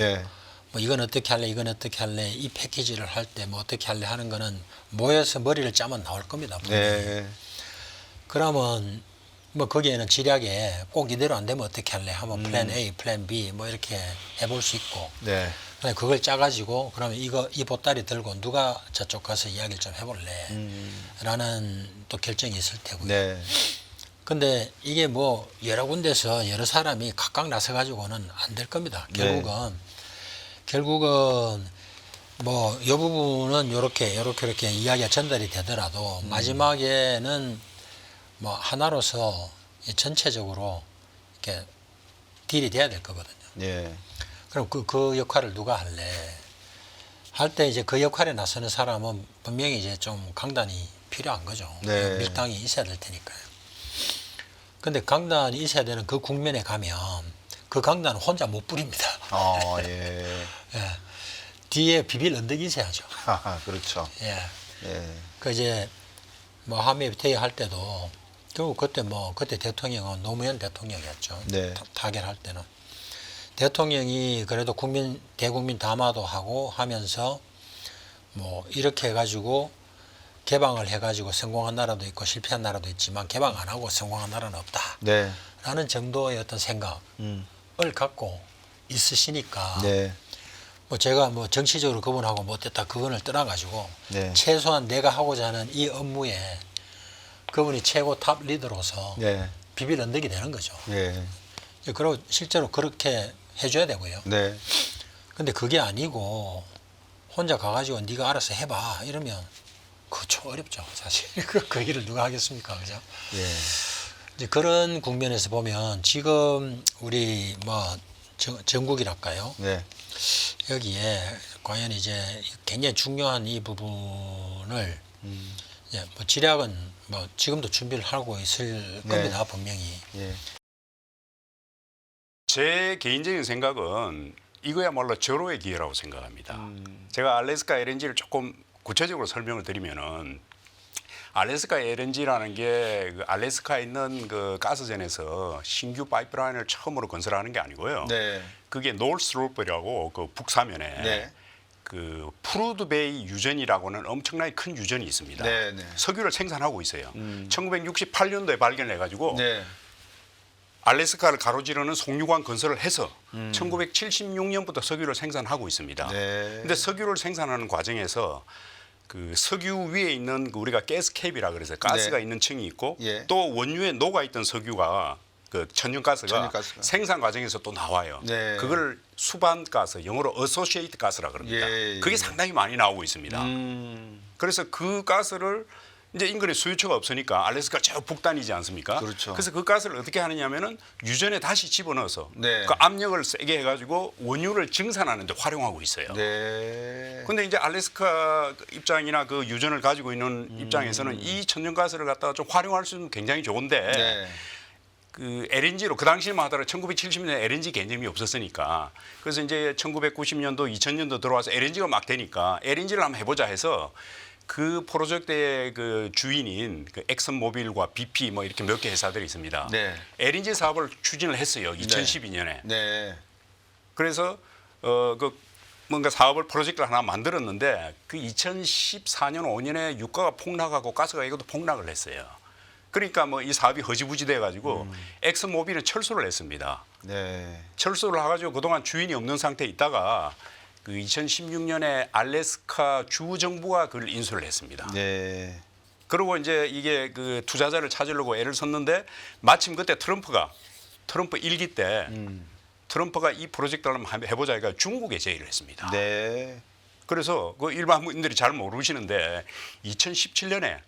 뭐 이건 어떻게 할래, 이건 어떻게 할래, 이 패키지를 할 때 뭐 어떻게 할래 하는 거는 모여서 머리를 짜면 나올 겁니다. 그러면 뭐 거기에는 지략에 꼭 이대로 안 되면 어떻게 할래 하면 플랜 A, 플랜 B 뭐 이렇게 해볼 수 있고 그다음에 그걸 짜가지고 그러면 이 보따리 들고 누가 저쪽 가서 이야기를 좀 해볼래 라는 또 결정이 있을 테고요. 근데 이게 뭐 여러 군데서 여러 사람이 각각 나서 가지고는 안 될 겁니다. 결국은 뭐 이 부분은 이렇게 이야기가 전달이 되더라도 마지막에는 뭐 하나로서 이 전체적으로 이렇게 딜이 돼야 될 거거든요. 예. 그럼 그 역할을 누가 할래? 할 때 이제 그 역할에 나서는 사람은 분명히 이제 좀 강단이 필요한 거죠. 네. 밀당이 있어야 될 테니까요. 근데 강단이 있어야 되는 그 국면에 가면 그 강단은 혼자 못 부립니다. 예. 예. 뒤에 비빌 언덕이 있어야죠. 그렇죠. 예. 예. 그 이제 뭐 한미 회의할 때도 결국 그때 대통령은 노무현 대통령이었죠. 네. 타결할 때는 대통령이 그래도 대국민 담화도 하고 하면서 뭐 이렇게 해가지고 개방을 해가지고 성공한 나라도 있고 실패한 나라도 있지만 개방 안 하고 성공한 나라는 없다. 네. 라는 정도의 어떤 생각을 갖고 있으시니까 네. 뭐 제가 뭐 정치적으로 그분하고 못했다 그건을 떠나가지고 네. 최소한 내가 하고자 하는 이 업무에 그분이 최고 탑 리더로서 네. 비빌 언덕이 되는 거죠. 예. 그리고 실제로 그렇게 해줘야 되고요. 네. 근데 그게 아니고 혼자 가가지고 네가 알아서 해봐 이러면 그거 좀 어렵죠 사실. 그 얘기를 누가 하겠습니까, 그죠? 예. 이제 그런 국면에서 보면 지금 우리 뭐 정국이랄까요? 네. 여기에 과연 이제 굉장히 중요한 이 부분을 예, 뭐 지략은 뭐 지금도 준비를 하고 있을 겁니다, 분명히. 예. 제 개인적인 생각은 이거야말로 절호의 기회라고 생각합니다. 제가 알래스카 LNG를 조금 구체적으로 설명을 드리면은 알래스카 LNG라는 게 그 알래스카에 있는 그 가스전에서 신규 파이프라인을 처음으로 건설하는 게 아니고요. 네. 그게 노스로프라고 그 북사면에 네. 그 프루드베이 유전이라고는 엄청나게 큰 유전이 있습니다. 네, 네. 석유를 생산하고 있어요. 1968년도에 발견해가지고 네. 알래스카를 가로지르는 송유관 건설을 해서 1976년부터 석유를 생산하고 있습니다. 네. 근데 석유를 생산하는 과정에서 그 석유 위에 있는 그 우리가 가스캡이라 그래서 가스가 네. 있는 층이 있고 예. 또 원유에 녹아 있던 석유가 그 천연가스가 천연가스가. 생산 과정에서 또 나와요. 네. 그걸 수반가스, 영어로 어소시에이트 가스라 그럽니다. 예, 예. 그게 상당히 많이 나오고 있습니다. 그래서 그 가스를 이제 인근에 수요처가 없으니까 알래스카 저 북단이지 않습니까? 그렇죠. 그래서 그 가스를 어떻게 하느냐면은 유전에 다시 집어넣어서 네. 그 압력을 세게 해가지고 원유를 증산하는 데 활용하고 있어요. 네. 근데 이제 알래스카 입장이나 그 유전을 가지고 있는 입장에서는 이 천연가스를 갖다가 좀 활용할 수 있는 굉장히 좋은데 네. 그 LNG로 그 당시만 하더라도 1970년에 LNG 개념이 없었으니까 그래서 이제 1990년도 2000년도 들어와서 LNG가 막 되니까 LNG를 한번 해보자 해서 그 프로젝트의 그 주인인 그 엑슨모빌과 BP 뭐 이렇게 몇 개 회사들이 있습니다. 네. LNG 사업을 추진을 했어요. 2012년에. 네. 그래서 그 뭔가 사업을 프로젝트를 하나 만들었는데 그 2014년 5년에 유가가 폭락하고 가스가 이것도 폭락을 했어요. 그러니까 뭐 이 사업이 허지부지 돼 가지고 엑슨모빌은 철수를 했습니다. 네. 철수를 해가지고 그동안 주인이 없는 상태에 있다가 그 2016년에 알래스카 주 정부가 그걸 인수를 했습니다. 네. 그리고 이제 이게 그 투자자를 찾으려고 애를 썼는데 마침 그때 트럼프 1기 때 트럼프가 이 프로젝트를 한번 해보자 해가 중국에 제의를 했습니다. 네. 그래서 그 일반인들이 잘 모르시는데 2017년에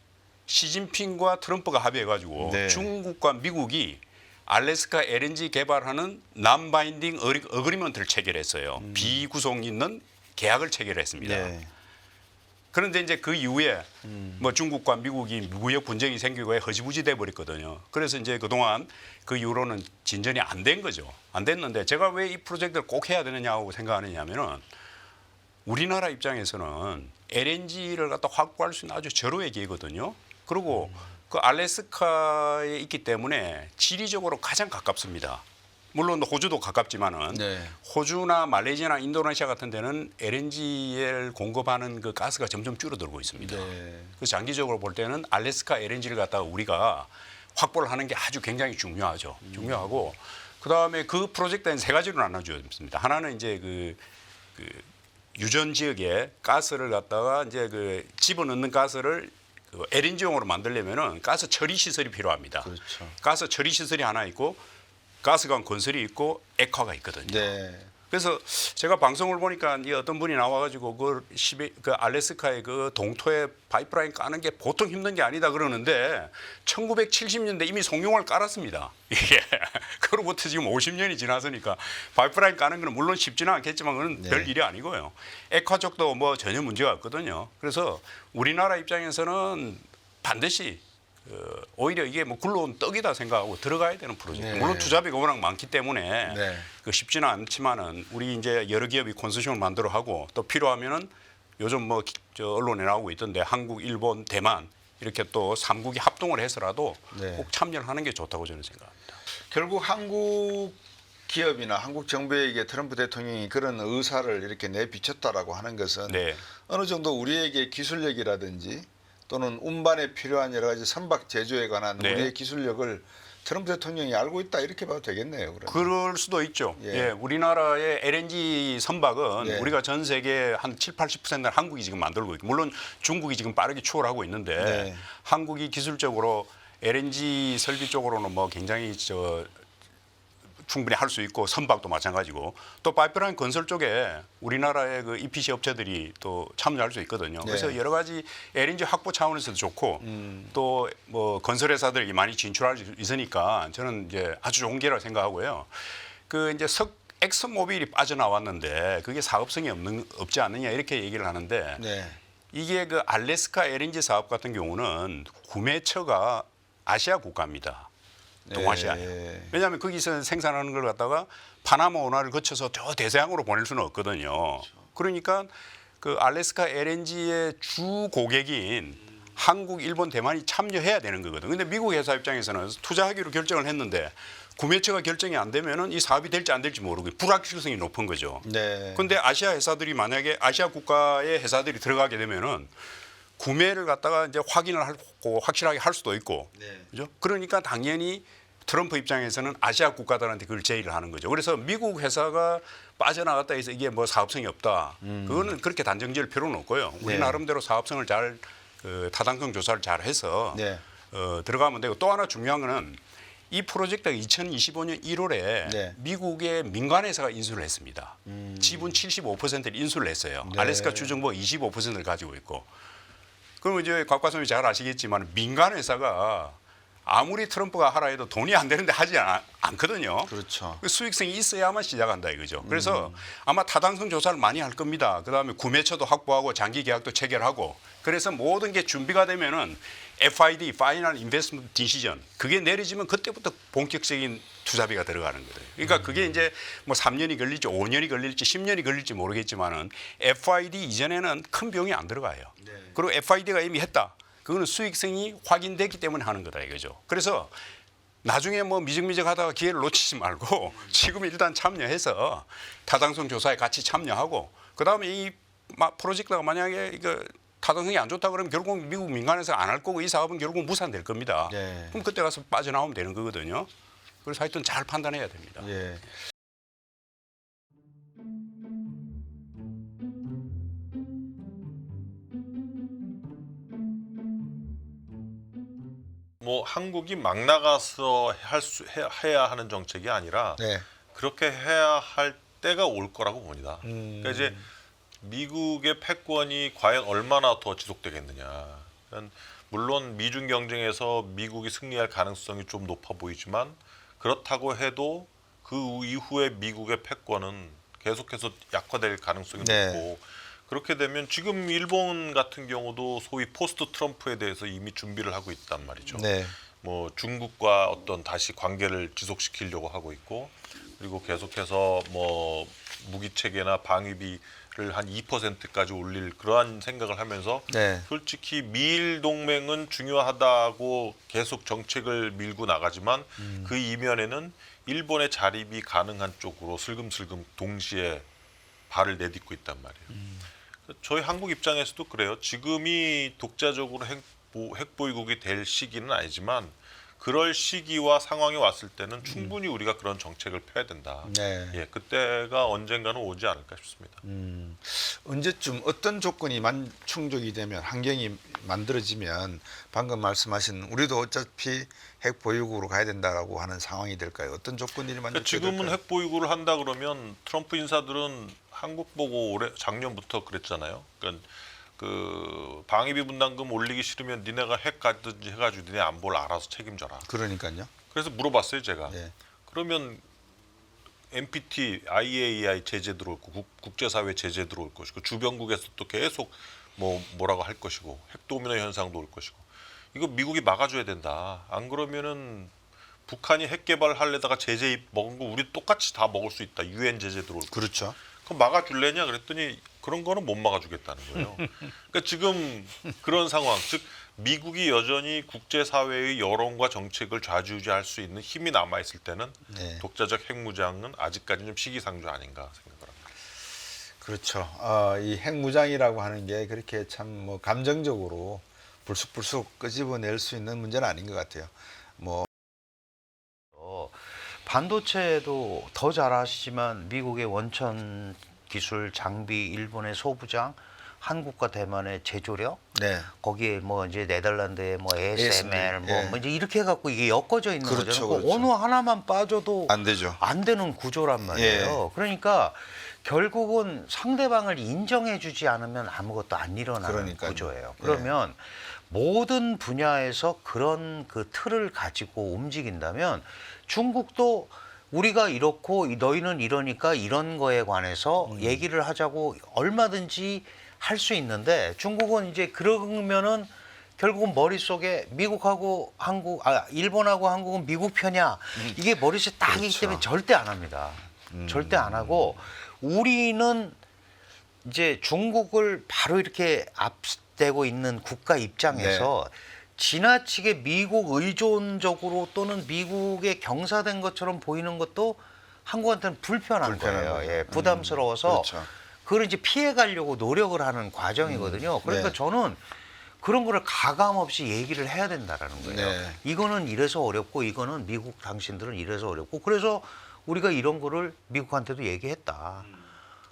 시진핑과 트럼프가 합의해가지고 네. 중국과 미국이 알래스카 LNG 개발하는 남바인딩 어그리먼트를 체결했어요. 비구속 있는 계약을 체결했습니다. 네. 그런데 이제 그 이후에 뭐 중국과 미국이 무역 분쟁이 생기고 허지부지 돼 버렸거든요. 그래서 이제 그동안 그 이후로는 진전이 안 된 거죠. 안 됐는데 제가 왜 이 프로젝트를 꼭 해야 되느냐고 생각하느냐면은 우리나라 입장에서는 LNG를 갖다 확보할 수 있는 아주 절호의 기회거든요. 그리고 그 알래스카에 있기 때문에 지리적으로 가장 가깝습니다. 물론 호주도 가깝지만은 네. 호주나 말레이시아나 인도네시아 같은 데는 LNG를 공급하는 그 가스가 점점 줄어들고 있습니다. 네. 그래서 장기적으로 볼 때는 알래스카 LNG를 갖다가 우리가 확보를 하는 게 아주 굉장히 중요하죠. 중요하고 그다음에 그 프로젝트는 세 가지로 나눠져 있습니다. 하나는 이제 그 유전 지역에 가스를 갖다가 이제 그 집어넣는 가스를 그 LNG용으로 만들려면은 가스 처리 시설이 필요합니다. 그렇죠. 가스 처리 시설이 하나 있고 가스관 건설이 있고 액화가 있거든요. 네. 그래서 제가 방송을 보니까 이 어떤 분이 나와가지고 그 알래스카의 그 동토에 파이프라인 까는 게 보통 힘든 게 아니다 그러는데 1970년대 이미 송용을 깔았습니다. 이게 그로부터 지금 50년이 지났으니까 파이프라인 까는 거는 물론 쉽지는 않겠지만 그건 별 일이 아니고요. 액화 쪽도 뭐 전혀 문제가 없거든요. 그래서 우리나라 입장에서는 반드시 오히려 이게 뭐 굴러온 떡이다 생각하고 들어가야 되는 프로젝트. 물론 투자비가 워낙 많기 때문에 그 쉽지는 않지만은 우리 이제 여러 기업이 콘소시엄을 만들어 하고 또 필요하면은 요즘 뭐 저 언론에 나오고 있던데 한국, 일본, 대만 이렇게 또 3국이 합동을 해서라도 꼭 참여를 하는 게 좋다고 저는 생각합니다. 결국 한국 기업이나 한국 정부에게 트럼프 대통령이 그런 의사를 이렇게 내비쳤다라고 하는 것은 어느 정도 우리에게 기술력이라든지 또는 운반에 필요한 여러 가지 선박 제조에 관한 우리의 기술력을 트럼프 대통령이 알고 있다 이렇게 봐도 되겠네요. 그러면. 그럴 수도 있죠. 예, 우리나라의 LNG 선박은 우리가 전 세계 한 70-80%는 한국이 지금 만들고 있고 물론 중국이 지금 빠르게 추월하고 있는데 한국이 기술적으로 LNG 설비 쪽으로는 뭐 굉장히 충분히 할 수 있고 선박도 마찬가지고 또 파이프라인 건설 쪽에 우리나라의 그 EPC 업체들이 또 참여할 수 있거든요. 그래서 여러 가지 LNG 확보 차원에서도 좋고 또 뭐 건설 회사들이 많이 진출할 수 있으니까 저는 이제 아주 좋은 기회라고 생각하고요. 그 이제 엑슨모빌이 빠져나왔는데 그게 사업성이 없지 않느냐 이렇게 얘기를 하는데 이게 그 알래스카 LNG 사업 같은 경우는 구매처가 아시아 국가입니다. 동아시아에. 왜냐하면 거기서 생산하는 걸 갖다가 파나마 운하를 거쳐서 저 대서양으로 보낼 수는 없거든요. 그러니까 그 알래스카 LNG의 주 고객인 한국, 일본, 대만이 참여해야 되는 거거든요. 근데 미국 회사 입장에서는 투자하기로 결정을 했는데 구매처가 결정이 안 되면은 이 사업이 될지 안 될지 모르고 불확실성이 높은 거죠. 그런데 아시아 회사들이 만약에 아시아 국가의 회사들이 들어가게 되면은 구매를 갖다가 이제 확인을 하고 확실하게 할 수도 있고, 그죠? 그러니까 당연히 트럼프 입장에서는 아시아 국가들한테 그걸 제의를 하는 거죠. 그래서 미국 회사가 빠져나갔다 해서 이게 뭐 사업성이 없다. 그거는 그렇게 단정지을 필요는 없고요. 우리 나름대로 사업성을 잘 타당성 조사를 잘 해서 들어가면 되고 또 하나 중요한 거는 이 프로젝트가 2025년 1월에 미국의 민간회사가 인수를 했습니다. 지분 75%를 인수를 했어요. 알래스카 주정부가 25%를 가지고 있고. 그럼 이제 곽과선이 잘 아시겠지만 민간 회사가 아무리 트럼프가 하라 해도 돈이 안 되는데 하지 않거든요. 그렇죠. 수익성이 있어야만 시작한다 이거죠. 그래서 아마 타당성 조사를 많이 할 겁니다. 그다음에 구매처도 확보하고 장기 계약도 체결하고 그래서 모든 게 준비가 되면은 FID, Final Investment Decision 그게 내려지면 그때부터 본격적인 투자비가 들어가는 거예요. 그러니까 그게 이제 뭐 3년이 걸릴지 5년이 걸릴지 10년이 걸릴지 모르겠지만은 FID 이전에는 큰 비용이 안 들어가요. 그리고 FID가 이미 했다. 그거는 수익성이 확인됐기 때문에 하는 거다 이거죠. 그래서 나중에 뭐 미적미적하다가 기회를 놓치지 말고 지금 일단 참여해서 타당성 조사에 같이 참여하고 그다음에 이 프로젝트가 만약에 이거 타당성이 안 좋다 그러면 결국 미국 민간에서 안 할 거고 이 사업은 결국 무산될 겁니다. 그럼 그때 가서 빠져나오면 되는 거거든요. 그래서 하여튼 잘 판단해야 됩니다. 뭐 한국이 막 나가서 해야 하는 정책이 아니라 그렇게 해야 할 때가 올 거라고 봅니다. 그러니까 이제 미국의 패권이 과연 얼마나 더 지속되겠느냐. 그러니까 물론 미중 경쟁에서 미국이 승리할 가능성이 좀 높아 보이지만 그렇다고 해도 그 이후에 미국의 패권은 계속해서 약화될 가능성이 높고 그렇게 되면 지금 일본 같은 경우도 소위 포스트 트럼프에 대해서 이미 준비를 하고 있단 말이죠. 뭐 중국과 어떤 다시 관계를 지속시키려고 하고 있고 그리고 계속해서 뭐 무기 체계나 방위비를 한 2%까지 올릴 그러한 생각을 하면서 솔직히 미일 동맹은 중요하다고 계속 정책을 밀고 나가지만 그 이면에는 일본의 자립이 가능한 쪽으로 슬금슬금 동시에 발을 내딛고 있단 말이에요. 저희 한국 입장에서도 그래요. 지금이 독자적으로 핵보유국이 될 시기는 아니지만 그럴 시기와 상황이 왔을 때는 충분히 우리가 그런 정책을 펴야 된다. 네. 예, 그때가 언젠가는 오지 않을까 싶습니다. 언제쯤 어떤 조건이 충족이 되면 환경이 만들어지면 방금 말씀하신 우리도 어차피 핵 보유국으로 가야 된다라고 하는 상황이 될까요? 어떤 조건들이 만들어져야 지금은 될까요? 핵 보유국을 한다 그러면 트럼프 인사들은 한국 보고 작년부터 그랬잖아요. 그러니까 그 방위비 분담금 올리기 싫으면 니네가 핵 가든지 해가지고 니네 안보를 알아서 책임져라. 그러니까요. 그래서 물어봤어요 제가. 네. 그러면 NPT, IAEA 제재 들어올 거고 국제사회 제재 들어올 것이고 주변국에서 또 계속 뭐라고 할 것이고 핵도미노 현상도 올 것이고 이거 미국이 막아줘야 된다. 안 그러면은 북한이 핵 개발하려다가 제재 먹은 거 우리 똑같이 다 먹을 수 있다. UN 제재 들어올 거. 그렇죠. 그럼 막아줄래냐 그랬더니 그런 거는 못 막아주겠다는 거예요. 그러니까 지금 그런 상황, 즉 미국이 여전히 국제사회의 여론과 정책을 좌지우지할 수 있는 힘이 남아있을 때는 네. 독자적 핵무장은 아직까지는 좀 시기상조 아닌가 생각을 합니다. 그렇죠. 이 핵무장이라고 하는 게 그렇게 참 뭐 감정적으로 불쑥불쑥 끄집어낼 수 있는 문제는 아닌 것 같아요. 뭐 반도체도 더 잘하시지만 미국의 원천 기술, 장비, 일본의 소부장, 한국과 대만의 제조력, 네. 거기에 뭐 이제 네덜란드의 뭐 ASML 예. 뭐 이제 이렇게 해갖고 이게 엮어져 있는 그렇죠, 거잖아요. 그렇죠. 어느 하나만 빠져도 안 되죠. 안 되는 구조란 말이에요. 그러니까 결국은 상대방을 인정해주지 않으면 아무것도 안 일어나는 그러니까요. 구조예요. 예. 그러면 모든 분야에서 그런 그 틀을 가지고 움직인다면 중국도 우리가 이렇고 너희는 이러니까 이런 거에 관해서 얘기를 하자고 얼마든지 할 수 있는데 중국은 이제 그러면은 결국은 머릿속에 미국하고 일본하고 한국은 미국 편이야. 이게 머릿속에 딱 있기 때문에 절대 안 합니다. 절대 안 하고 우리는 이제 중국을 바로 이렇게 앞대고 있는 국가 입장에서 지나치게 미국 의존적으로 또는 미국에 경사된 것처럼 보이는 것도 한국한테는 불편한 거예요. 예, 부담스러워서 그렇죠. 그걸 이제 피해 가려고 노력을 하는 과정이거든요. 그러니까 저는 그런 거를 가감 없이 얘기를 해야 된다라는 거예요. 이거는 이래서 어렵고 이거는 미국 당신들은 이래서 어렵고 그래서 우리가 이런 거를 미국한테도 얘기했다.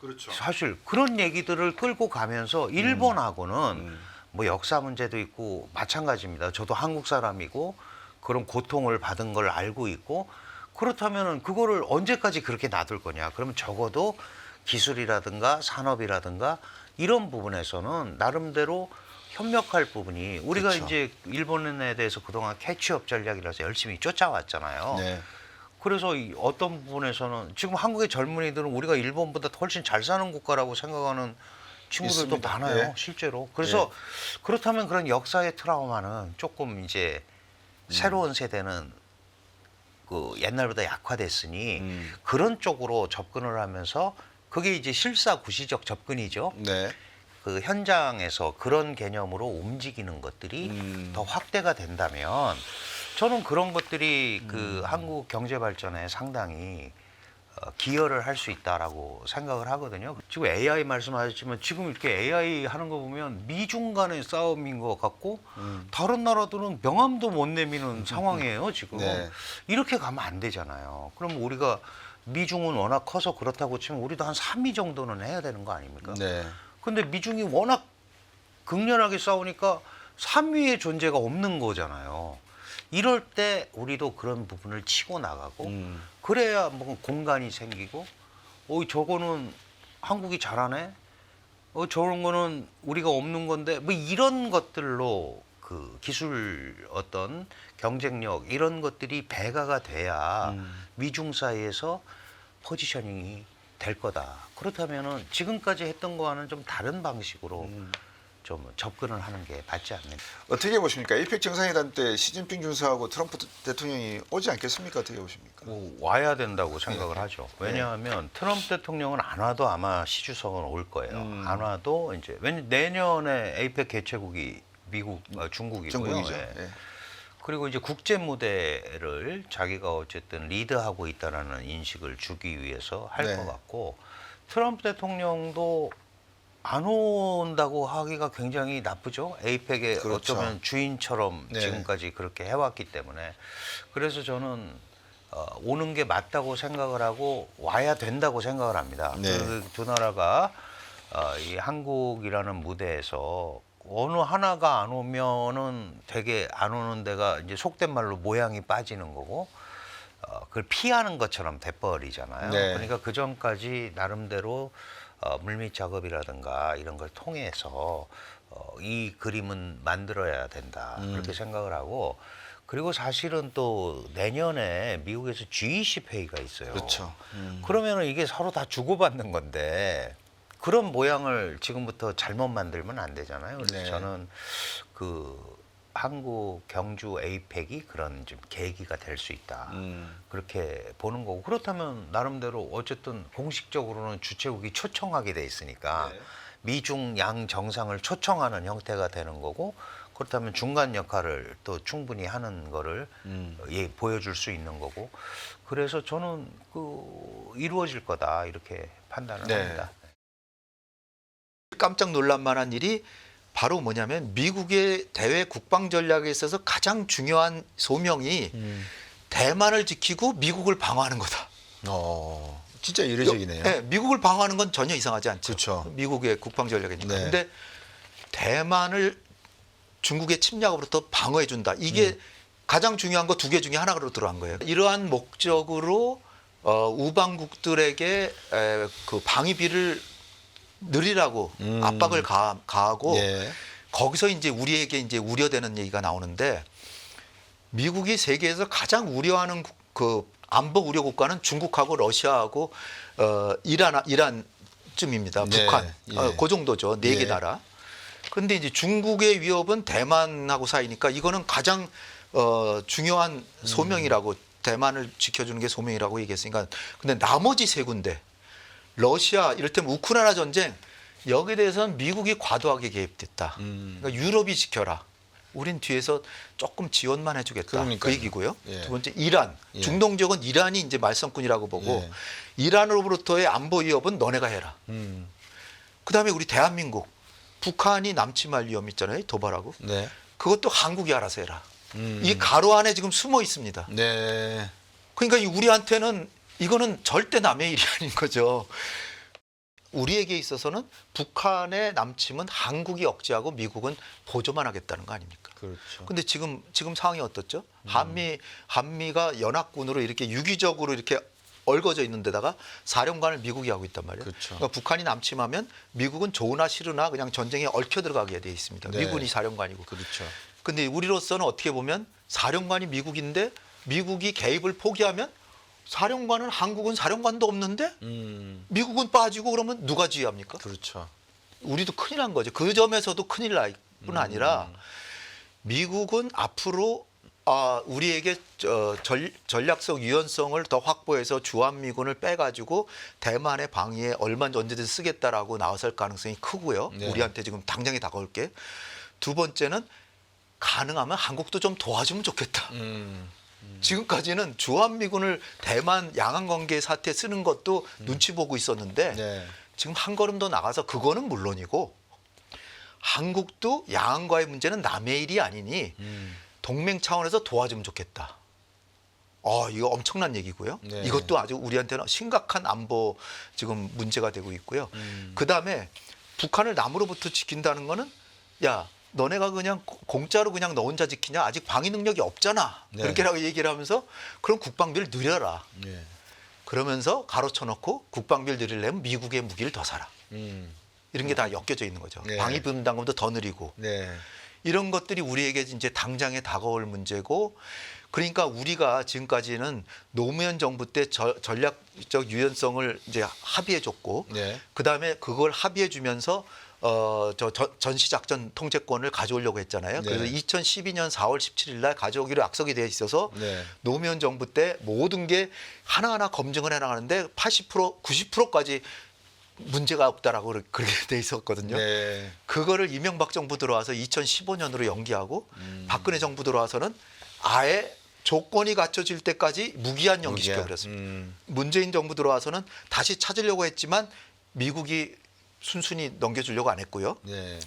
그렇죠. 사실 그런 얘기들을 끌고 가면서 일본하고는 뭐 역사 문제도 있고 마찬가지입니다. 저도 한국 사람이고 그런 고통을 받은 걸 알고 있고 그렇다면은 그거를 언제까지 그렇게 놔둘 거냐. 그러면 적어도 기술이라든가 산업이라든가 이런 부분에서는 나름대로 협력할 부분이 우리가 그렇죠. 이제 일본에 대해서 그동안 캐치업 전략이라서 열심히 쫓아왔잖아요. 그래서 어떤 부분에서는 지금 한국의 젊은이들은 우리가 일본보다 훨씬 잘 사는 국가라고 생각하는 친구들도 있습니다. 많아요, 실제로. 그래서 그렇다면 그런 역사의 트라우마는 조금 이제 새로운 세대는 그 옛날보다 약화됐으니 그런 쪽으로 접근을 하면서 그게 이제 실사구시적 접근이죠. 그 현장에서 그런 개념으로 움직이는 것들이 더 확대가 된다면 저는 그런 것들이 그 한국 경제 발전에 상당히 기여를 할 수 있다라고 생각을 하거든요. 지금 AI 말씀하셨지만 지금 이렇게 AI 하는 거 보면 미중 간의 싸움인 것 같고 다른 나라들은 명함도 못 내미는 상황이에요, 지금. 이렇게 가면 안 되잖아요. 그럼 우리가 미중은 워낙 커서 그렇다고 치면 우리도 한 3위 정도는 해야 되는 거 아닙니까? 근데 미중이 워낙 극렬하게 싸우니까 3위의 존재가 없는 거잖아요. 이럴 때 우리도 그런 부분을 치고 나가고 그래야 뭐 공간이 생기고 저거는 한국이 잘하네. 저런 거는 우리가 없는 건데 뭐 이런 것들로 그 기술 어떤 경쟁력 이런 것들이 배가가 돼야 미중 사이에서 포지셔닝이 될 거다. 그렇다면은 지금까지 했던 거와는 좀 다른 방식으로 좀 접근을 하는 게 맞지 않는가. 어떻게 보십니까? 에이펙 정상회담 때 시진핑 주석하고 트럼프 대통령이 오지 않겠습니까? 어떻게 보십니까? 와야 된다고 생각을 하죠. 왜냐하면 트럼프 대통령은 안 와도 아마 시 주석은 올 거예요. 안 와도 이제 내년에 에이펙 개최국이 중국이고요. 중국이죠. 그리고 이제 국제 무대를 자기가 어쨌든 리드하고 있다라는 인식을 주기 위해서 할 것 같고 트럼프 대통령도 안 온다고 하기가 굉장히 나쁘죠. 에이펙의 그렇죠. 어쩌면 주인처럼 네. 지금까지 그렇게 해왔기 때문에. 그래서 저는 오는 게 맞다고 생각을 하고 와야 된다고 생각을 합니다. 네. 그 두 나라가 이 한국이라는 무대에서 어느 하나가 안 오면은 되게 안 오는 데가 이제 속된 말로 모양이 빠지는 거고 그걸 피하는 것처럼 돼버리잖아요. 네. 그러니까 그 전까지 나름대로 물밑 작업이라든가 이런 걸 통해서 이 그림은 만들어야 된다 그렇게 생각을 하고 그리고 사실은 또 내년에 미국에서 G20 회의가 있어요. 그렇죠. 그러면은 이게 서로 다 주고받는 건데 그런 모양을 지금부터 잘못 만들면 안 되잖아요. 그래서 네. 저는 그 한국 경주 에이펙이 그런 좀 계기가 될 수 있다. 그렇게 보는 거고 그렇다면 나름대로 어쨌든 공식적으로는 주최국이 초청하게 돼 있으니까 네. 미중 양 정상을 초청하는 형태가 되는 거고 그렇다면 중간 역할을 또 충분히 하는 거를 보여줄 수 있는 거고 그래서 저는 이루어질 거다 이렇게 판단을 네. 합니다. 깜짝 놀랄 만한 일이 바로 뭐냐면 미국의 대외 국방 전략에 있어서 가장 중요한 소명이 대만을 지키고 미국을 방어하는 거다. 진짜 이례적이네요. 네, 미국을 방어하는 건 전혀 이상하지 않죠. 그렇죠. 미국의 국방 전략이니까. 네. 근데 대만을 중국의 침략으로부터 방어해 준다. 이게 가장 중요한 거 두 개 중에 하나로 들어간 거예요. 이러한 목적으로 우방국들에게 그 방위비를 늘리라고 압박을 가하고 예. 거기서 이제 우리에게 이제 우려되는 얘기가 나오는데 미국이 세계에서 가장 우려하는 그 안보 우려 국가는 중국하고 러시아하고 이란쯤입니다. 네. 북한 예. 그 정도죠. 네 개 예. 나라. 그런데 이제 중국의 위협은 대만하고 사이니까 이거는 가장 중요한 소명이라고 대만을 지켜주는 게 소명이라고 얘기했으니까 근데 나머지 세 군데 러시아 이를테면 우크라이나 전쟁 여기에 대해서는 미국이 과도하게 개입됐다. 그러니까 유럽이 지켜라. 우린 뒤에서 조금 지원만 해주겠다. 그러니까요. 그 얘기고요. 예. 두 번째 이란. 예. 중동 지역은 이란이 이제 말썽꾼이라고 보고 예. 이란으로부터의 안보 위협은 너네가 해라. 그다음에 우리 대한민국 북한이 남침할 위험 있잖아요. 도발하고. 네. 그것도 한국이 알아서 해라. 이 가로 안에 지금 숨어 있습니다. 네. 그러니까 우리한테는 이거는 절대 남의 일이 아닌 거죠. 우리에게 있어서는 북한의 남침은 한국이 억제하고 미국은 보조만 하겠다는 거 아닙니까? 그렇죠. 근데 지금 상황이 어떻죠? 한미가 연합군으로 이렇게 유기적으로 이렇게 얽어져 있는 데다가 사령관을 미국이 하고 있단 말이에요. 그렇죠. 그러니까 북한이 남침하면 미국은 좋으나 싫으나 그냥 전쟁에 얽혀 들어가게 돼 있습니다. 네. 미군이 사령관이고. 그렇죠. 근데 우리로서는 어떻게 보면 사령관이 미국인데 미국이 개입을 포기하면 사령관은 한국은 사령관도 없는데 미국은 빠지고 그러면 누가 지휘합니까? 그렇죠. 우리도 큰일 난 거죠. 그 점에서도 큰일 날 뿐 아니라 미국은 앞으로 우리에게 전략적 유연성을 더 확보해서 주한미군을 빼가지고 대만의 방위에 얼마나 언제든 쓰겠다라고 나설 가능성이 크고요. 네. 우리한테 지금 당장에 다가올 게. 두 번째는 가능하면 한국도 좀 도와주면 좋겠다. 지금까지는 주한미군을 대만 양안관계 사태 쓰는 것도 눈치 보고 있었는데 네. 지금 한 걸음 더 나가서 그거는 물론이고 한국도 양안과의 문제는 남의 일이 아니니 동맹 차원에서 도와주면 좋겠다. 이거 엄청난 얘기고요. 네. 이것도 아주 우리한테는 심각한 안보 지금 문제가 되고 있고요. 그다음에 북한을 남으로부터 지킨다는 거는 야 너네가 그냥 공짜로 그냥 너 혼자 지키냐? 아직 방위 능력이 없잖아. 네. 그렇게라고 얘기를 하면서 그럼 국방비를 늘려라. 네. 그러면서 가로쳐놓고 국방비를 늘리려면 미국의 무기를 더 사라. 이런 게 다 엮여져 있는 거죠. 네. 방위 분담금도 더 늘리고. 네. 이런 것들이 우리에게 이제 당장에 다가올 문제고 그러니까 우리가 지금까지는 노무현 정부 때 전략적 유연성을 이제 합의해 줬고 네. 그다음에 그걸 합의해 주면서 전시작전 통제권을 가져오려고 했잖아요. 네. 그래서 2012년 4월 17일 날 가져오기로 약속이 되어 있어서 네. 노무현 정부 때 모든 게 하나하나 검증을 해나가는데 80%, 90%까지 문제가 없다라고 그렇게 돼 있었거든요. 네. 그거를 이명박 정부 들어와서 2015년으로 연기하고 박근혜 정부 들어와서는 아예 조건이 갖춰질 때까지 무기한 연기시켜버렸습니다. 문재인 정부 들어와서는 다시 찾으려고 했지만 미국이 순순히 넘겨주려고 안 했고요. 네.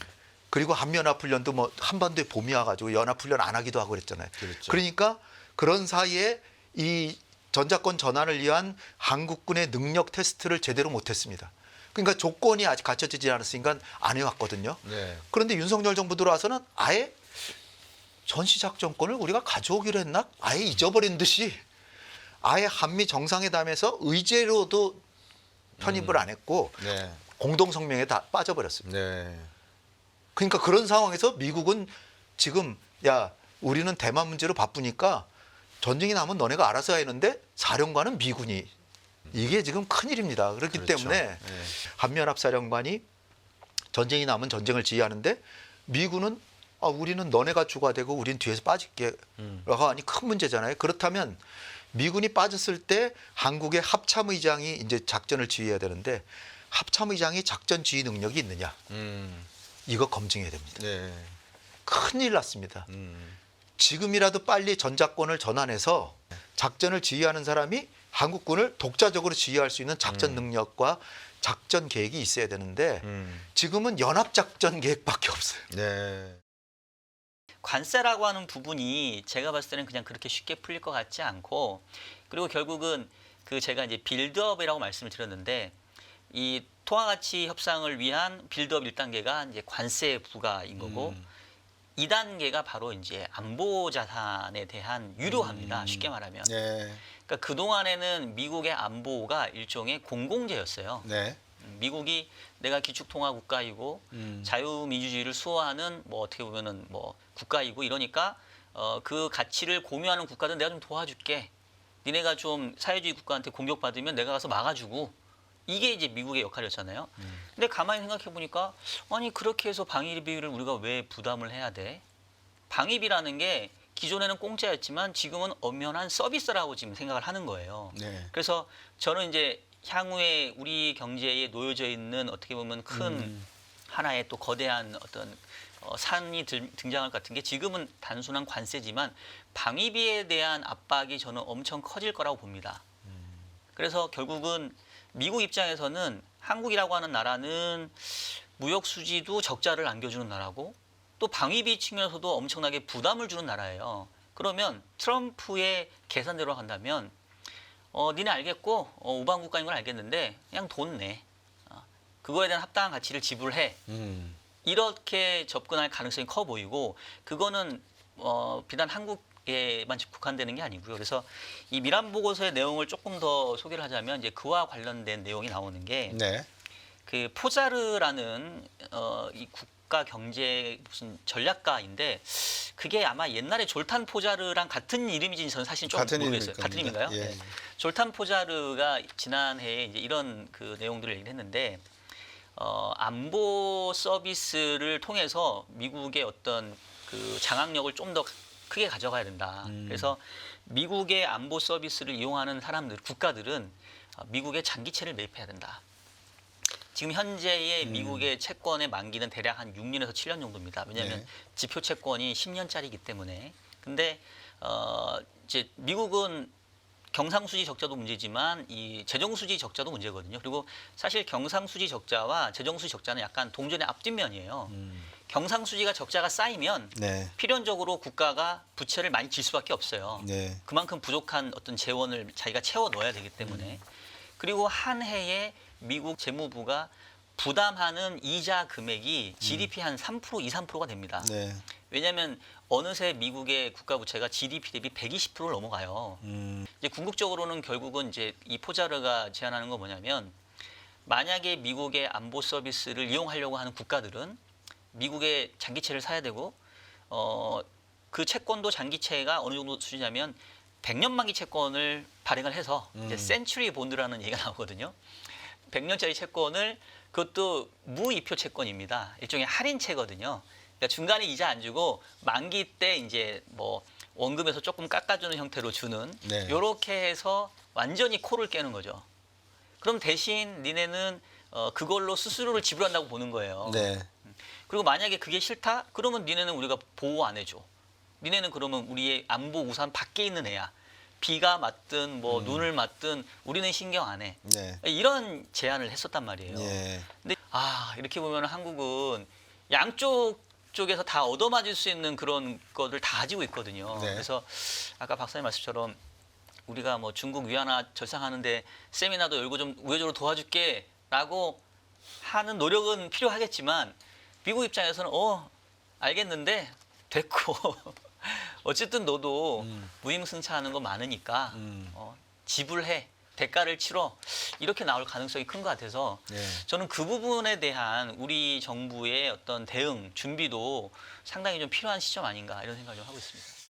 그리고 한미연합훈련도 뭐 한반도에 봄이 와가지고 연합훈련 안 하기도 하고 그랬잖아요. 그렇죠. 그러니까 그런 사이에 이 전자권 전환을 위한 한국군의 능력 테스트를 제대로 못했습니다. 그러니까 조건이 아직 갖춰지지 않았으니까 안 해왔거든요. 네. 그런데 윤석열 정부 들어와서는 아예 전시작전권을 우리가 가져오기로 했나? 아예 잊어버린 듯이 아예 한미 정상회담에서 의제로도 편입을 안 했고 네. 공동성명에 다 빠져버렸습니다. 네. 그러니까 그런 상황에서 미국은 지금 야 우리는 대만 문제로 바쁘니까 전쟁이 나면 너네가 알아서 해야 하는데 사령관은 미군이 이게 지금 큰일입니다. 그렇기 그렇죠. 때문에 네. 한미연합사령관이 전쟁이 나면 전쟁을 지휘하는데 미군은 우리는 너네가 주가 되고 우리는 뒤에서 빠질게 라고 하니 큰 문제잖아요. 그렇다면 미군이 빠졌을 때 한국의 합참의장이 이제 작전을 지휘해야 되는데 합참의장이 작전 지휘 능력이 있느냐 이거 검증해야 됩니다. 네. 큰일 났습니다. 지금이라도 빨리 전자권을 전환해서 작전을 지휘하는 사람이 한국군을 독자적으로 지휘할 수 있는 작전 능력과 작전 계획이 있어야 되는데 지금은 연합작전 계획밖에 없어요. 네. 관세라고 하는 부분이 제가 봤을 때는 그냥 그렇게 쉽게 풀릴 것 같지 않고, 그리고 결국은 그 제가 이제 빌드업이라고 말씀을 드렸는데 이 통화가치 협상을 위한 빌드업 1단계가 이제 관세 부과인 거고 2단계가 바로 이제 안보 자산에 대한 유료화입니다. 쉽게 말하면. 네. 그러니까 그동안에는 미국의 안보가 일종의 공공재였어요. 네. 미국이 내가 기축통화 국가이고 자유민주주의를 수호하는 뭐 어떻게 보면은 뭐 국가이고 이러니까 그 가치를 공유하는 국가들 내가 좀 도와줄게. 니네가 좀 사회주의 국가한테 공격받으면 내가 가서 막아주고, 이게 이제 미국의 역할이었잖아요. 근데 가만히 생각해 보니까 아니 그렇게 해서 방위비를 우리가 왜 부담을 해야 돼? 방위비라는 게 기존에는 공짜였지만 지금은 엄연한 서비스라고 지금 생각을 하는 거예요. 네. 그래서 저는 이제 향후에 우리 경제에 놓여져 있는 어떻게 보면 큰 하나의 또 거대한 어떤 산이 등장할 것 같은 게 지금은 단순한 관세지만 방위비에 대한 압박이 저는 엄청 커질 거라고 봅니다. 그래서 결국은 미국 입장에서는 한국이라고 하는 나라는 무역 수지도 적자를 안겨주는 나라고 또 방위비 측면에서도 엄청나게 부담을 주는 나라예요. 그러면 트럼프의 계산대로 한다면 니네 알겠고 우방국가인 건 알겠는데 그냥 돈 내. 그거에 대한 합당한 가치를 지불해. 이렇게 접근할 가능성이 커 보이고, 그거는 비단 한국에만 국한되는 게 아니고요. 그래서 이 미란 보고서의 내용을 조금 더 소개를 하자면 이제 그와 관련된 내용이 나오는 게 그 포자르라는 이 국가 경제 무슨 전략가인데 그게 아마 옛날에 졸탄 포자르랑 같은 이름인지 저는 사실 좀 모르겠어요. 같은 이름인가요? 예. 네. 졸탄 포자르가 지난해에 이제 이런 그 내용들을 얘기를 했는데 안보 서비스를 통해서 미국의 어떤 그 장악력을 좀 더 크게 가져가야 된다. 그래서 미국의 안보 서비스를 이용하는 사람들, 국가들은 미국의 장기채를 매입해야 된다. 지금 현재의 미국의 채권의 만기는 대략 한 6년에서 7년 정도입니다. 왜냐하면 지표 채권이 10년짜리이기 때문에. 근데 이제 미국은 경상수지 적자도 문제지만 이 재정수지 적자도 문제거든요. 그리고 사실 경상수지 적자와 재정수지 적자는 약간 동전의 앞뒷면이에요. 경상수지가 적자가 쌓이면 필연적으로 국가가 부채를 많이 질 수밖에 없어요. 그만큼 부족한 어떤 재원을 자기가 채워 넣어야 되기 때문에. 그리고 한 해에 미국 재무부가 부담하는 이자 금액이 GDP 한 3%, 2~3%가 됩니다. 왜냐하면 어느새 미국의 국가 부채가 GDP 대비 120%를 넘어가요. 이제 궁극적으로는 결국은 이제 이 포자르가 제안하는 건 뭐냐면, 만약에 미국의 안보 서비스를 이용하려고 하는 국가들은 미국의 장기채를 사야 되고 그 채권도 장기채가 어느 정도 수준이냐면 100년 만기 채권을 발행을 해서 이제 센츄리 본드라는 얘기가 나오거든요. 100년짜리 채권을, 그것도 무이표 채권입니다. 일종의 할인채거든요. 그러니까 중간에 이자 안 주고 만기 때 이제 뭐 원금에서 조금 깎아주는 형태로 주는, 이렇게 해서 완전히 코를 깨는 거죠. 그럼 대신 니네는 그걸로 수수료를 지불한다고 보는 거예요. 그리고 만약에 그게 싫다? 그러면 니네는 우리가 보호 안 해줘. 니네는 그러면 우리의 안보 우산 밖에 있는 애야. 비가 맞든 눈을 맞든 우리는 신경 안 해. 이런 제안을 했었단 말이에요. 근데 이렇게 보면 한국은 양쪽 쪽에서 다 얻어맞을 수 있는 그런 것들 다 가지고 있거든요. 네. 그래서 아까 박사님 말씀처럼 우리가 뭐 중국 위안화 절상하는데 세미나도 열고 좀 우회적으로 도와줄게라고 하는 노력은 필요하겠지만 미국 입장에서는 알겠는데 됐고 어쨌든 너도 무임승차하는 거 많으니까 지불해. 대가를 치러 이렇게 나올 가능성이 큰 것 같아서 저는 그 부분에 대한 우리 정부의 어떤 대응 준비도 상당히 좀 필요한 시점 아닌가 이런 생각을 좀 하고 있습니다.